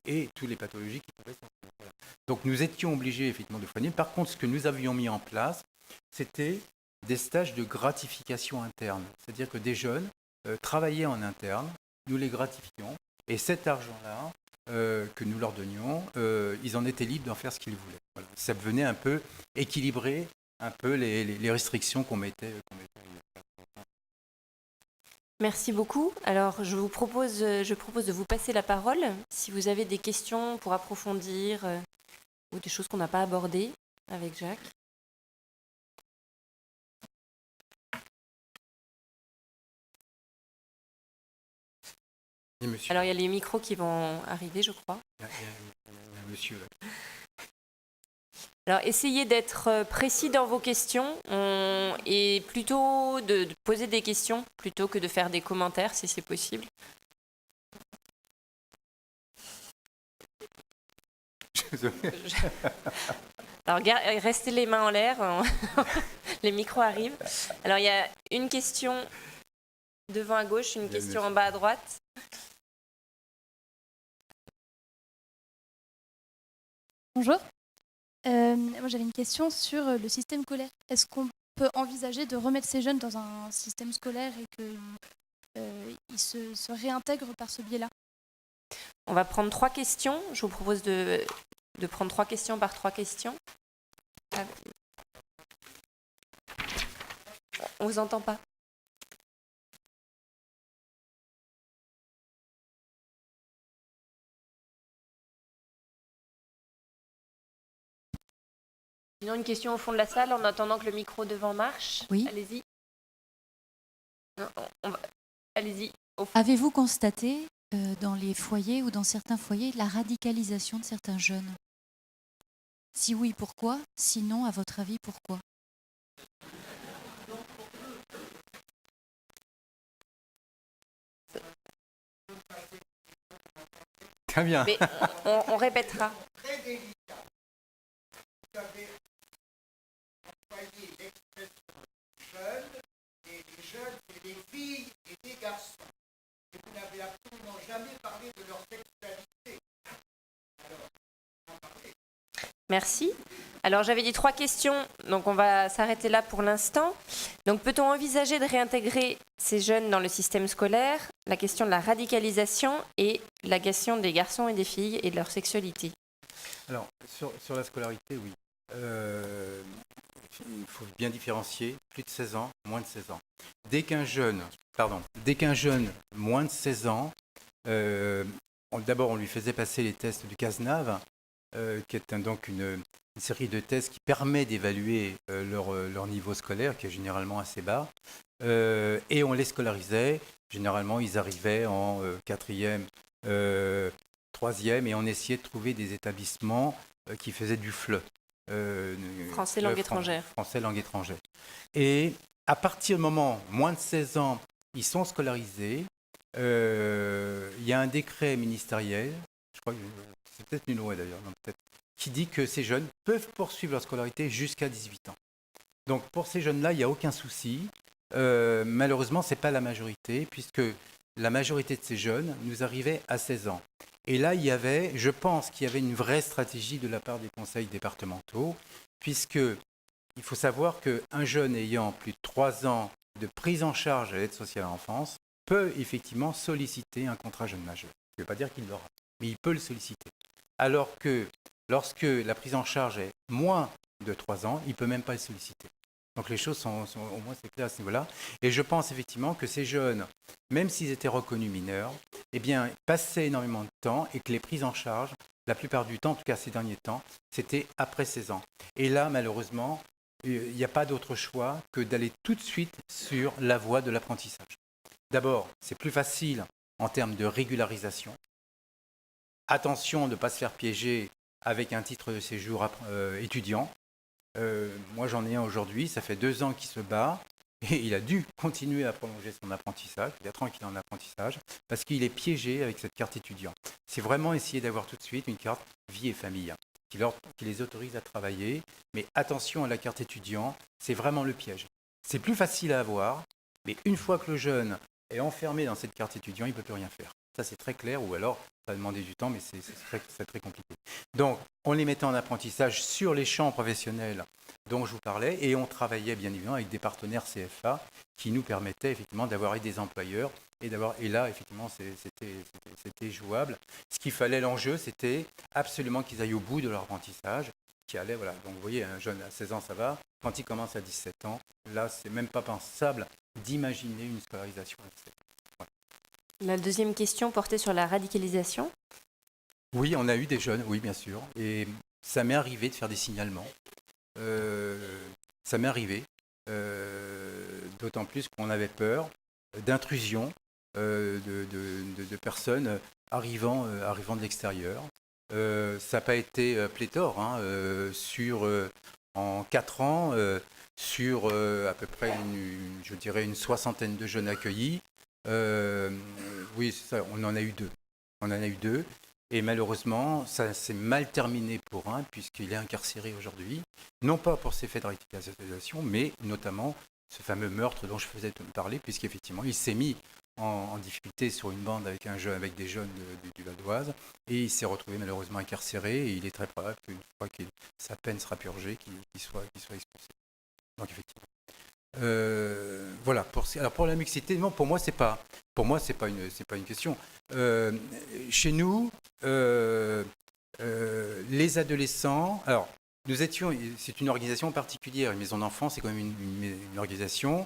et toutes les pathologies qui pouvaient sortir. Voilà. Donc nous étions obligés effectivement de fournir. Par contre, ce que nous avions mis en place, c'était des stages de gratification interne. C'est-à-dire que des jeunes travaillaient en interne, nous les gratifions, et cet argent-là que nous leur donnions, ils en étaient libres d'en faire ce qu'ils voulaient. Voilà. Ça venait un peu équilibrer un peu les restrictions qu'on mettait. Merci beaucoup. Alors, je propose de vous passer la parole. Si vous avez des questions pour approfondir ou des choses qu'on n'a pas abordées avec Jacques. Alors, il y a les micros qui vont arriver, je crois. Il y a un monsieur là. Alors, essayez d'être précis dans vos questions et plutôt de poser des questions plutôt que de faire des commentaires, si c'est possible. Alors, restez les mains en l'air. Les micros arrivent. Alors, il y a une question devant à gauche, une question en bas à droite. Bonjour. Moi, j'avais une question sur le système scolaire. Est-ce qu'on peut envisager de remettre ces jeunes dans un système scolaire et qu'ils se réintègrent par ce biais-là? On va prendre 3 questions. Je vous propose de prendre 3 questions par 3 questions. On vous entend pas. Sinon, une question au fond de la salle en attendant que le micro devant marche. Oui. Allez-y. Allez-y. Avez-vous constaté dans les foyers ou dans certains foyers la radicalisation de certains jeunes? Si oui, pourquoi? Sinon, à votre avis, pourquoi? Très bien. Mais on répétera. Très délicat. Vous avez employé l'expression jeune, et les jeunes, c'est des filles et des garçons. Et vous n'avez absolument jamais parlé de leur sexualité. Alors, en parlez. Merci. Alors, j'avais dit 3 questions, donc on va s'arrêter là pour l'instant. Donc, peut-on envisager de réintégrer ces jeunes dans le système scolaire? La question de la radicalisation et la question des garçons et des filles et de leur sexualité. Alors, sur la scolarité, oui. Il faut bien différencier plus de 16 ans, moins de 16 ans. Dès qu'un jeune moins de 16 ans, d'abord on lui faisait passer les tests du CASNAV, qui est donc une série de tests qui permet d'évaluer leur niveau scolaire, qui est généralement assez bas, et on les scolarisait. Généralement, ils arrivaient en 4e, 3e, et on essayait de trouver des établissements qui faisaient du FLE. Français langue étrangère. Français langue étrangère. Et à partir du moment, moins de 16 ans, ils sont scolarisés. Il y a un décret ministériel, je crois que c'est peut-être une loi d'ailleurs, qui dit que ces jeunes peuvent poursuivre leur scolarité jusqu'à 18 ans. Donc pour ces jeunes-là, il n'y a aucun souci. Malheureusement, ce n'est pas la majorité, puisque la majorité de ces jeunes nous arrivaient à 16 ans. Et là, je pense qu'il y avait une vraie stratégie de la part des conseils départementaux, puisque il faut savoir qu'un jeune ayant plus de 3 ans de prise en charge à l'aide sociale à l'enfance peut effectivement solliciter un contrat jeune majeur. Je ne veux pas dire qu'il l'aura, mais il peut le solliciter. Alors que lorsque la prise en charge est moins de 3 ans, il ne peut même pas le solliciter. Donc les choses sont au moins c'est clair à ce niveau-là. Et je pense effectivement que ces jeunes, même s'ils étaient reconnus mineurs, eh bien, passaient énormément de temps et que les prises en charge, la plupart du temps, en tout cas ces derniers temps, c'était après 16 ans. Et là, malheureusement, il n'y a pas d'autre choix que d'aller tout de suite sur la voie de l'apprentissage. D'abord, c'est plus facile en termes de régularisation. Attention de ne pas se faire piéger avec un titre de séjour étudiant. Moi, j'en ai un aujourd'hui, ça fait 2 ans qu'il se bat et il a dû continuer à prolonger son apprentissage, il y a 4 ans qu'il est en apprentissage, parce qu'il est piégé avec cette carte étudiant. C'est vraiment essayer d'avoir tout de suite une carte vie et famille qui les autorise à travailler, mais attention à la carte étudiant, c'est vraiment le piège. C'est plus facile à avoir, mais une fois que le jeune est enfermé dans cette carte étudiant, il ne peut plus rien faire. Ça, c'est très clair, ou alors, ça va demander du temps, mais c'est très compliqué. Donc, on les mettait en apprentissage sur les champs professionnels dont je vous parlais, et on travaillait bien évidemment avec des partenaires CFA qui nous permettaient effectivement d'avoir des employeurs, et là, effectivement, c'était jouable. Ce qu'il fallait, l'enjeu, c'était absolument qu'ils aillent au bout de leur apprentissage, qui allait, voilà. Donc, vous voyez, un jeune à 16 ans, ça va. Quand il commence à 17 ans, là, c'est même pas pensable d'imaginer une scolarisation. La deuxième question portait sur la radicalisation. Oui, on a eu des jeunes, oui, bien sûr. Et ça m'est arrivé de faire des signalements. Ça m'est arrivé, d'autant plus qu'on avait peur d'intrusion de personnes arrivant de l'extérieur. Ça n'a pas été pléthore, en 4 ans, sur à peu près je dirais une 60aine de jeunes accueillis. Oui, c'est ça, on en a eu 2. Et malheureusement, ça s'est mal terminé pour un, puisqu'il est incarcéré aujourd'hui. Non pas pour ses faits de radicalisation, mais notamment ce fameux meurtre dont je faisais parler, puisqu'effectivement, il s'est mis en difficulté sur une bande avec des jeunes du Val d'Oise, et il s'est retrouvé malheureusement incarcéré, et il est très probable qu'une fois que sa peine sera purgée, qu'il soit expulsé. Donc effectivement. Voilà. Alors pour la mixité, non, pour moi c'est pas une question. Chez nous, les adolescents. Alors c'est une organisation particulière. Une maison d'enfants, c'est quand même une organisation.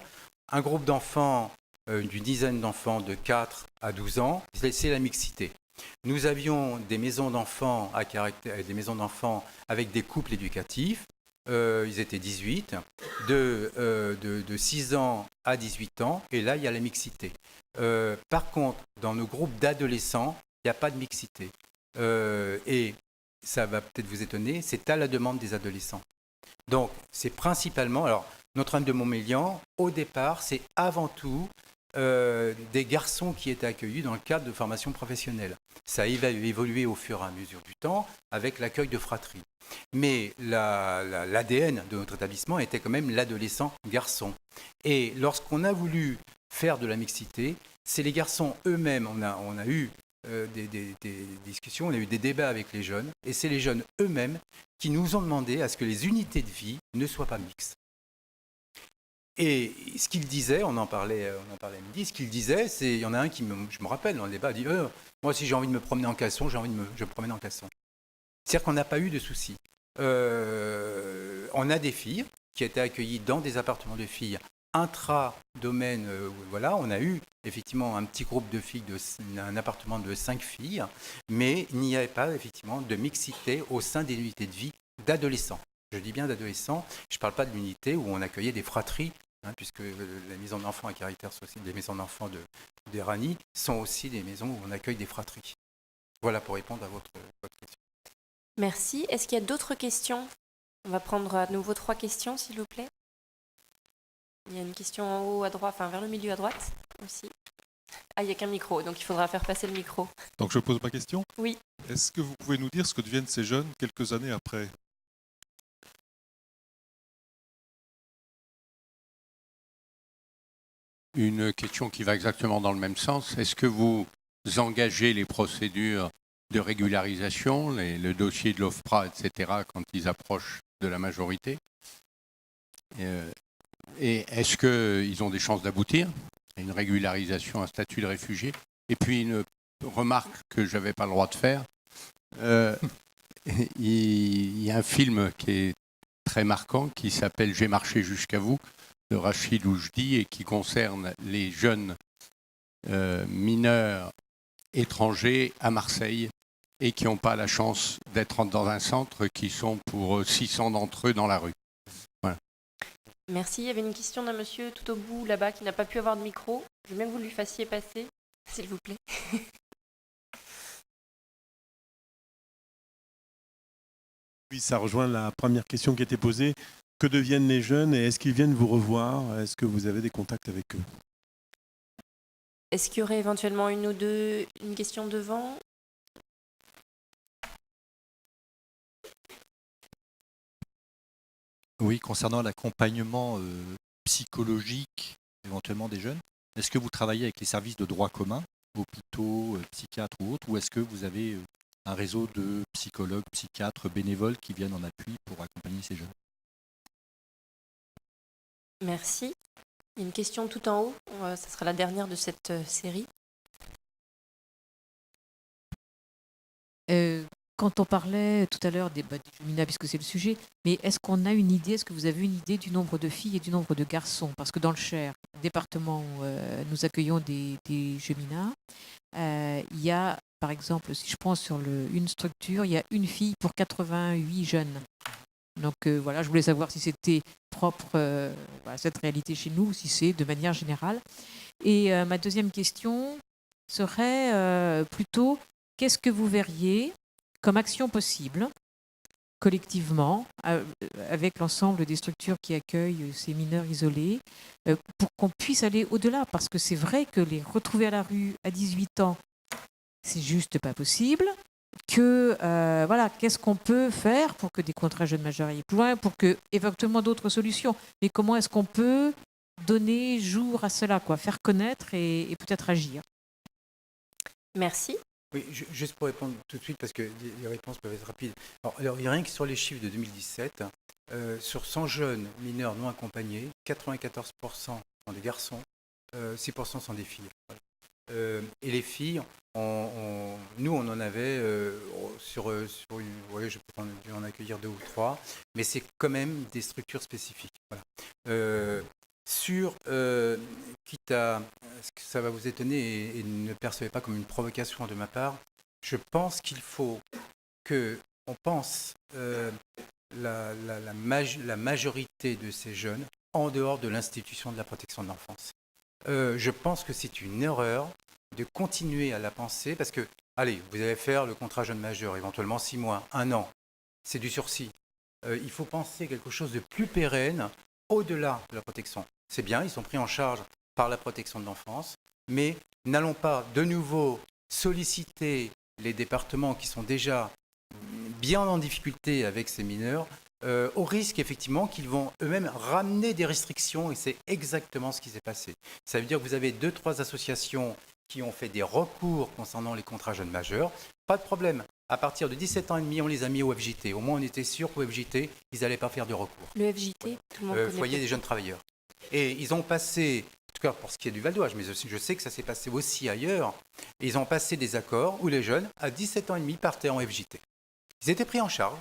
Un groupe d'enfants, d'une dizaine d'enfants de 4 à 12 ans, c'est la mixité. Nous avions des maisons d'enfants avec des couples éducatifs. Ils étaient 18, de 6 ans à 18 ans, et là, il y a la mixité. Par contre, dans nos groupes d'adolescents, il n'y a pas de mixité. Et ça va peut-être vous étonner, c'est à la demande des adolescents. Donc, c'est principalement... Alors, Notre-Dame de Montmélian, au départ, c'est avant tout des garçons qui étaient accueillis dans le cadre de formation professionnelle. Ça a évolué au fur et à mesure du temps avec l'accueil de fratries. Mais l'ADN de notre établissement était quand même l'adolescent garçon. Et lorsqu'on a voulu faire de la mixité, c'est les garçons eux-mêmes, on a eu des discussions, on a eu des débats avec les jeunes, et c'est les jeunes eux-mêmes qui nous ont demandé à ce que les unités de vie ne soient pas mixtes. Et ce qu'il disait, on en parlait à midi, ce qu'il disait, c'est, il y en a un je me rappelle dans le débat, dit moi si j'ai envie de me promener en caleçon, je me promène en caleçon. C'est-à-dire qu'on n'a pas eu de soucis. On a des filles qui étaient accueillies dans des appartements de filles intra-domaine. Voilà, on a eu effectivement un petit groupe de filles, un appartement de 5 filles, mais il n'y avait pas effectivement de mixité au sein des unités de vie d'adolescents. Je dis bien d'adolescents, je ne parle pas de l'unité où on accueillait des fratries, puisque les maisons d'enfants à caractère social, les maisons d'enfants des RANI sont aussi des maisons où on accueille des fratries. Voilà pour répondre à votre question. Merci. Est-ce qu'il y a d'autres questions? On va prendre à nouveau 3 questions, s'il vous plaît. Il y a une question en haut à droite, enfin vers le milieu à droite aussi. Ah, il n'y a qu'un micro, donc il faudra faire passer le micro. Donc je pose ma question. Oui. Est-ce que vous pouvez nous dire ce que deviennent ces jeunes quelques années après? Une question qui va exactement dans le même sens. Est-ce que vous engagez les procédures de régularisation, le dossier de l'OFPRA, etc., quand ils approchent de la majorité? Et est-ce qu'ils ont des chances d'aboutir à une régularisation, un statut de réfugié? Et puis une remarque que je n'avais pas le droit de faire. Il y a un film qui est très marquant qui s'appelle « J'ai marché jusqu'à vous » de Rachid Oujdi et qui concerne les jeunes mineurs étrangers à Marseille et qui n'ont pas la chance d'être dans un centre qui sont pour 600 d'entre eux dans la rue. Voilà. Merci. Il y avait une question d'un monsieur tout au bout là-bas qui n'a pas pu avoir de micro. Je veux bien que vous lui fassiez passer, s'il vous plaît. Oui, ça rejoint la première question qui était posée. Que deviennent les jeunes et est-ce qu'ils viennent vous revoir? Est-ce que vous avez des contacts avec eux? Est-ce qu'il y aurait éventuellement une question devant? Oui, concernant l'accompagnement psychologique éventuellement des jeunes, est-ce que vous travaillez avec les services de droit commun, hôpitaux, psychiatres ou autres, ou est-ce que vous avez un réseau de psychologues, psychiatres, bénévoles qui viennent en appui pour accompagner ces jeunes? Merci. Il y a une question tout en haut. Ça sera la dernière de cette série. Quand on parlait tout à l'heure des Jumina, puisque c'est le sujet, mais est-ce qu'on a une idée, est-ce que vous avez une idée du nombre de filles et du nombre de garçons? Parce que dans le Cher, département où nous accueillons des Jumina, il y a, par exemple, si je prends sur une structure, il y a une fille pour 88 jeunes. Donc voilà, je voulais savoir si c'était propre à cette réalité chez nous ou si c'est de manière générale. Et ma deuxième question serait plutôt, qu'est-ce que vous verriez comme action possible, collectivement, avec l'ensemble des structures qui accueillent ces mineurs isolés, pour qu'on puisse aller au-delà? Parce que c'est vrai que les retrouver à la rue à 18 ans, c'est juste pas possible. Voilà, qu'est-ce qu'on peut faire pour que des contrats jeunes majeurs aillent plus loin, pour que éventuellement d'autres solutions. Mais comment est-ce qu'on peut donner jour à cela, faire connaître et peut-être agir? Merci. Oui, juste pour répondre tout de suite, parce que les réponses peuvent être rapides. Alors, rien que sur les chiffres de 2017, sur 100 jeunes mineurs non accompagnés, 94% sont des garçons, 6% sont des filles. Voilà. Et les filles, nous, on en avait je peux en accueillir 2 ou 3, mais c'est quand même des structures spécifiques. Voilà. Quitte à ce que ça va vous étonner et ne percevez pas comme une provocation de ma part, je pense qu'il faut qu'on pense la majorité de ces jeunes en dehors de l'institution de la protection de l'enfance. Je pense que c'est une erreur de continuer à la penser parce que, allez, vous allez faire le contrat jeune majeur, éventuellement 6 mois, 1 an, c'est du sursis. Il faut penser quelque chose de plus pérenne au-delà de la protection. C'est bien, ils sont pris en charge par la protection de l'enfance, mais n'allons pas de nouveau solliciter les départements qui sont déjà bien en difficulté avec ces mineurs, au risque effectivement qu'ils vont eux-mêmes ramener des restrictions, et c'est exactement ce qui s'est passé. Ça veut dire que vous avez 2-3 associations qui ont fait des recours concernant les contrats jeunes majeurs. Pas de problème. À partir de 17 ans et demi, on les a mis au FJT. Au moins, on était sûr qu'au FJT, ils n'allaient pas faire de recours. Le FJT, tout le monde connaît. Foyer des jeunes travailleurs. Et ils ont passé, en tout cas pour ce qui est du Val d'Oise, mais je sais que ça s'est passé aussi ailleurs, ils ont passé des accords où les jeunes, à 17 ans et demi, partaient en FJT. Ils étaient pris en charge,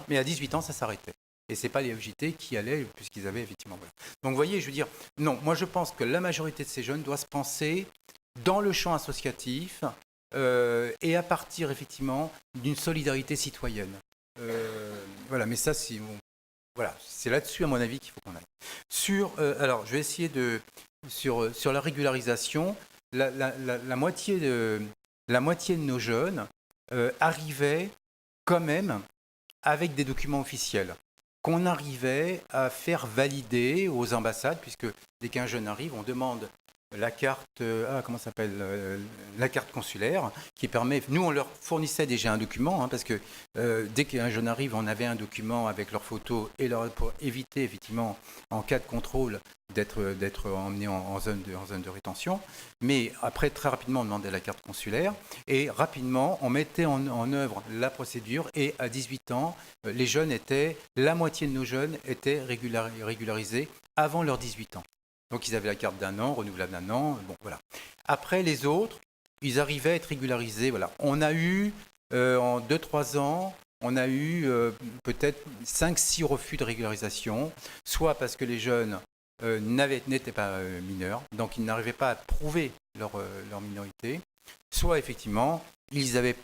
mais à 18 ans, ça s'arrêtait. Et ce n'est pas les FJT qui allaient, puisqu'ils avaient effectivement... Voilà. Donc vous voyez, je veux dire, non, moi je pense que la majorité de ces jeunes doivent se penser dans le champ associatif et à partir effectivement d'une solidarité citoyenne. Voilà, mais ça, voilà, c'est là-dessus, à mon avis, qu'il faut qu'on aille. Alors, je vais essayer de... Sur la régularisation, la moitié de nos jeunes arrivaient quand même avec des documents officiels qu'on arrivait à faire valider aux ambassades, puisque dès qu'un jeune arrive, on demande la carte, la carte consulaire, qui permet. Nous, on leur fournissait déjà un document, parce que dès qu'un jeune arrive, on avait un document avec leurs photos et pour éviter effectivement, en cas de contrôle, d'être emmené en zone de rétention. Mais après, très rapidement, on demandait la carte consulaire et rapidement, on mettait en œuvre la procédure. Et à 18 ans, la moitié de nos jeunes étaient régularisés avant leurs 18 ans. Donc ils avaient la carte d'1 an, renouvelable d'1 an. Bon, voilà. Après, les autres, ils arrivaient à être régularisés. Voilà. On a eu, en 2-3 ans, on a eu peut-être 5-6 refus de régularisation, soit parce que les jeunes n'étaient pas mineurs, donc ils n'arrivaient pas à prouver leur minorité, soit effectivement, ils avaient,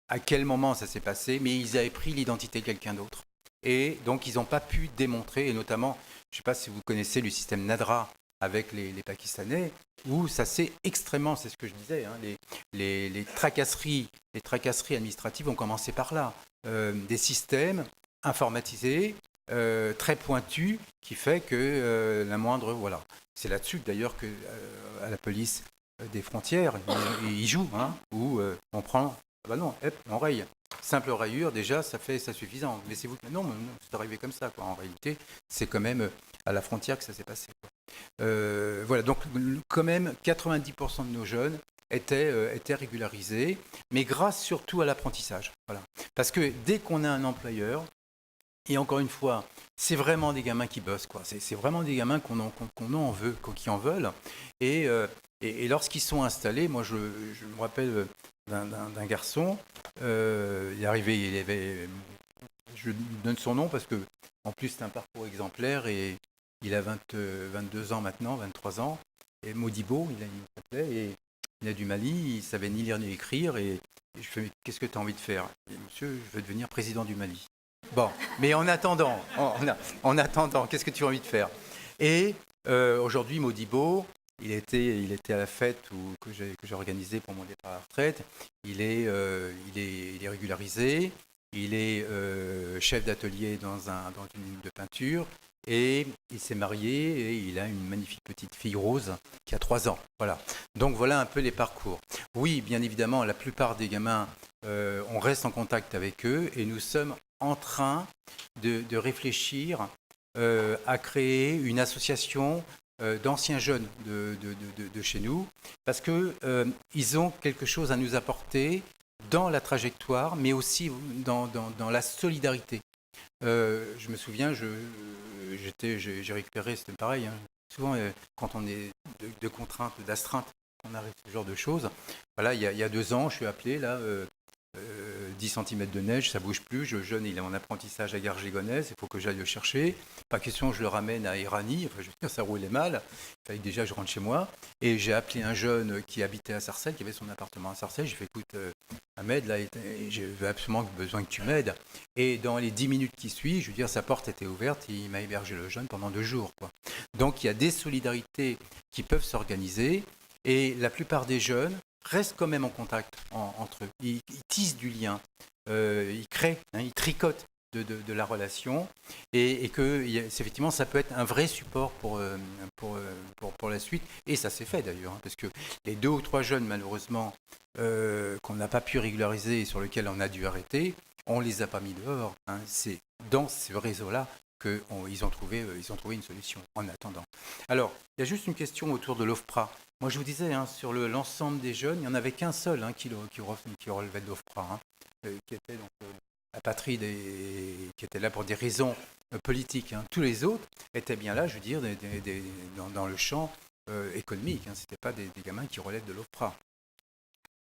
à quel moment ça s'est passé, mais ils avaient pris l'identité de quelqu'un d'autre. Et donc ils n'ont pas pu démontrer, et notamment, je ne sais pas si vous connaissez le système NADRA avec les Pakistanais, où ça c'est extrêmement, c'est ce que je disais, les tracasseries administratives ont commencé par là. Des systèmes informatisés, très pointus, qui fait que la moindre... Voilà. C'est là-dessus d'ailleurs que à la police des frontières, ils jouent, où on prend... non, on raye. Simple rayure, déjà, ça suffisant. Mais c'est vous... Non, c'est arrivé comme ça, quoi. En réalité, c'est quand même à la frontière que ça s'est passé, quoi. Voilà, donc quand même, 90% de nos jeunes étaient régularisés, mais grâce surtout à l'apprentissage. Voilà. Parce que dès qu'on a un employeur, et encore une fois, c'est vraiment des gamins qui bossent, quoi. C'est vraiment des gamins qui en veulent. Et lorsqu'ils sont installés, moi je me rappelle d'un garçon, il est arrivé, je donne son nom parce que en plus c'est un parcours exemplaire et il a 22 ans maintenant, 23 ans, et Modibo, il s'appelait, et il a du Mali, il savait ni lire ni écrire, et je fais, qu'est-ce que tu as envie de faire? Et, monsieur, je veux devenir président du Mali. Bon, mais en attendant, qu'est-ce que tu as envie de faire? Et aujourd'hui, Modibo, il était à la fête que j'ai organisée pour mon départ à la retraite. Il est régularisé, il est chef d'atelier dans une ligne de peinture, et il s'est marié et il a une magnifique petite fille Rose qui a 3 ans. Voilà. Donc voilà un peu les parcours. Oui, bien évidemment, la plupart des gamins, on reste en contact avec eux et nous sommes en train de réfléchir à créer une association d'anciens jeunes de chez nous, parce qu'ils ont quelque chose à nous apporter dans la trajectoire, mais aussi dans la solidarité. Je me souviens, j'ai récupéré, c'était pareil. Hein. Souvent, quand on est de contraintes, d'astreinte, on arrive ce genre de choses. Voilà, il y a 2 ans, je suis appelé, là, 10 cm de neige, ça bouge plus. Le jeune, il est en apprentissage à Garges-les-Gonesse, il faut que j'aille le chercher. Pas question, je le ramène à Irani. Enfin, je veux dire, ça roulait mal. Il fallait que déjà je rentre chez moi. Et j'ai appelé un jeune qui habitait à Sarcelles, qui avait son appartement à Sarcelles. J'ai fait, écoute, Ahmed, là, j'ai absolument besoin que tu m'aides. Et dans les 10 minutes qui suivent, je veux dire, sa porte était ouverte. Et il m'a hébergé le jeune pendant 2 jours, quoi. Donc, il y a des solidarités qui peuvent s'organiser. Et la plupart des jeunes restent quand même en contact entre eux. Ils tissent du lien, ils créent, hein, ils tricotent de la relation, et que effectivement, ça peut être un vrai support pour la suite. Et ça s'est fait d'ailleurs, hein, parce que les 2 ou 3 jeunes, malheureusement, qu'on n'a pas pu régulariser et sur lesquels on a dû arrêter, on ne les a pas mis dehors. Hein. C'est dans ce réseau-là qu'ils ont trouvé une solution en attendant. Alors, il y a juste une question autour de l'OFPRA. Moi, je vous disais, hein, sur l'ensemble des jeunes, il n'y en avait qu'un seul qui relevait de l'OFPRA, hein, qui était donc apatride et qui était là pour des raisons politiques. Hein. Tous les autres étaient bien là, je veux dire, dans le champ économique. Hein. Ce n'étaient pas des gamins qui relèvent de l'OFPRA.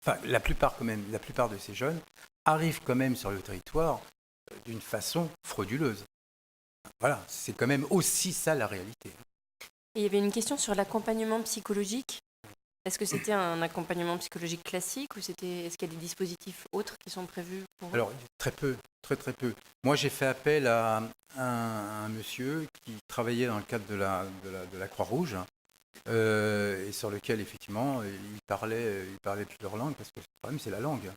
Enfin, la plupart de ces jeunes arrivent quand même sur le territoire d'une façon frauduleuse. Voilà, c'est quand même aussi ça la réalité. Et il y avait une question sur l'accompagnement psychologique. Est-ce que c'était un accompagnement psychologique classique ou est-ce qu'il y a des dispositifs autres qui sont prévus pour eux ? Alors, très peu. Moi, j'ai fait appel à un monsieur qui travaillait dans le cadre de la Croix-Rouge et sur lequel, effectivement, il parlait plusieurs langues parce que le problème, c'est la langue.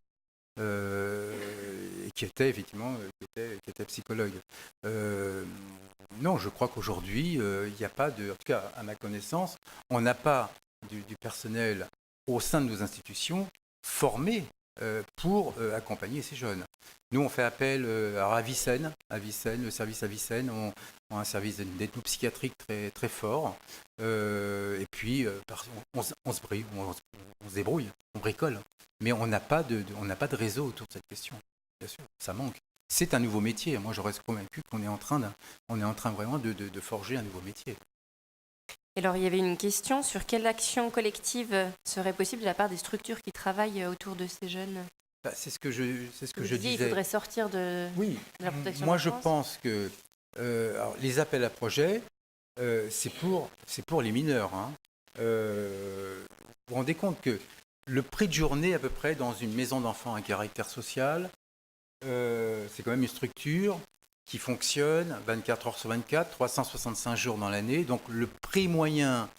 Et qui était effectivement qui était psychologue. Non, je crois qu'aujourd'hui, il n'y a pas en tout cas à ma connaissance, on n'a pas du personnel au sein de nos institutions formé pour accompagner ces jeunes. Nous, on fait appel à Avicenne, le service Avicenne, on a un service d'ethnopsychiatrique très, très fort. Et puis, on se débrouille, on bricole. Mais on n'a pas de réseau autour de cette question. Bien sûr, ça manque. C'est un nouveau métier. Moi, je reste convaincu qu'on est en train vraiment de forger un nouveau métier. Alors, il y avait une question sur quelle action collective serait possible de la part des structures qui travaillent autour de ces jeunes. C'est ce que je disais. Il faudrait sortir de la protection. Moi, je pense que alors, les appels à projets, c'est pour les mineurs. Hein. Vous vous rendez compte que le prix de journée, à peu près, dans une maison d'enfants à caractère social, c'est quand même une structure qui fonctionne 24 heures sur 24, 365 jours dans l'année. Donc, le prix moyen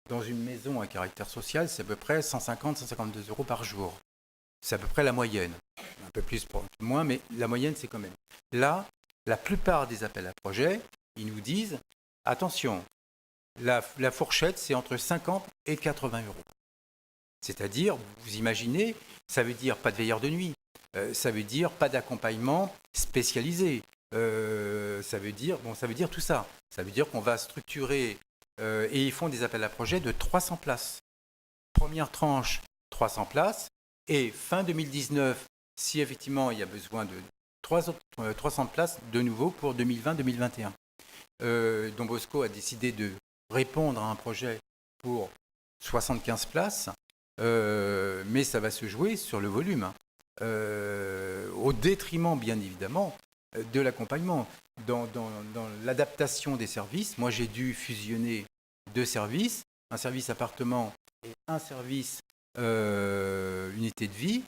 dans une maison à caractère social, c'est à peu près 150-152 euros par jour. C'est à peu près la moyenne. Un peu plus, un peu moins, mais la moyenne, c'est quand même. Là, la plupart des appels à projets, ils nous disent, attention, la fourchette, c'est entre 50 et 80 euros. C'est-à-dire, vous imaginez, ça veut dire pas de veilleur de nuit, ça veut dire pas d'accompagnement spécialisé, ça veut dire tout ça. Ça veut dire qu'on va structurer, et ils font des appels à projets de 300 places. Première tranche, 300 places, et fin 2019, si effectivement il y a besoin de 300 places de nouveau pour 2020-2021. Don Bosco a décidé de répondre à un projet pour 75 places. Mais ça va se jouer sur le volume, au détriment, bien évidemment, de l'accompagnement. Dans l'adaptation des services, moi j'ai dû fusionner 2 services, un service appartement et un service unité de vie,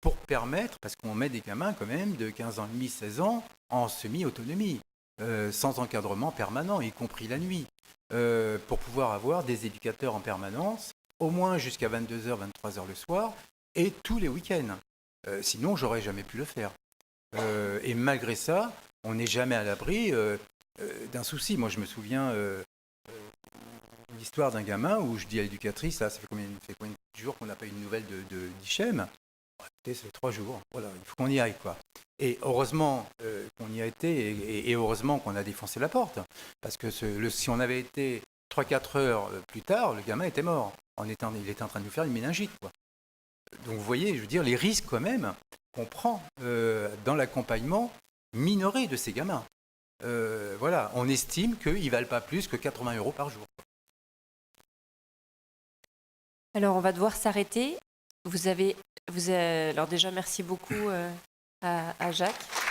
pour permettre, parce qu'on met des gamins quand même de 15 ans et demi, 16 ans, en semi-autonomie, sans encadrement permanent, y compris la nuit, pour pouvoir avoir des éducateurs en permanence, au moins jusqu'à 22h, 23h le soir, et tous les week-ends. Sinon, j'aurais jamais pu le faire. Et malgré ça, on n'est jamais à l'abri d'un souci. Moi, je me souviens l'histoire d'un gamin où je dis à l'éducatrice, ça fait combien de jours qu'on n'a pas eu de nouvelles d'Hichem ? C'est 3 jours. Voilà, il faut qu'on y aille, quoi. Et heureusement qu'on y a été, et heureusement qu'on a défoncé la porte. Parce que si on avait été 3-4 heures plus tard, le gamin était mort. Il était en train de nous faire une méningite, quoi. Donc vous voyez, je veux dire, les risques quand même qu'on prend dans l'accompagnement minoré de ces gamins. voilà, on estime qu'ils ne valent pas plus que 80 € par jour. Alors, on va devoir s'arrêter. Alors déjà, merci beaucoup à Jacques.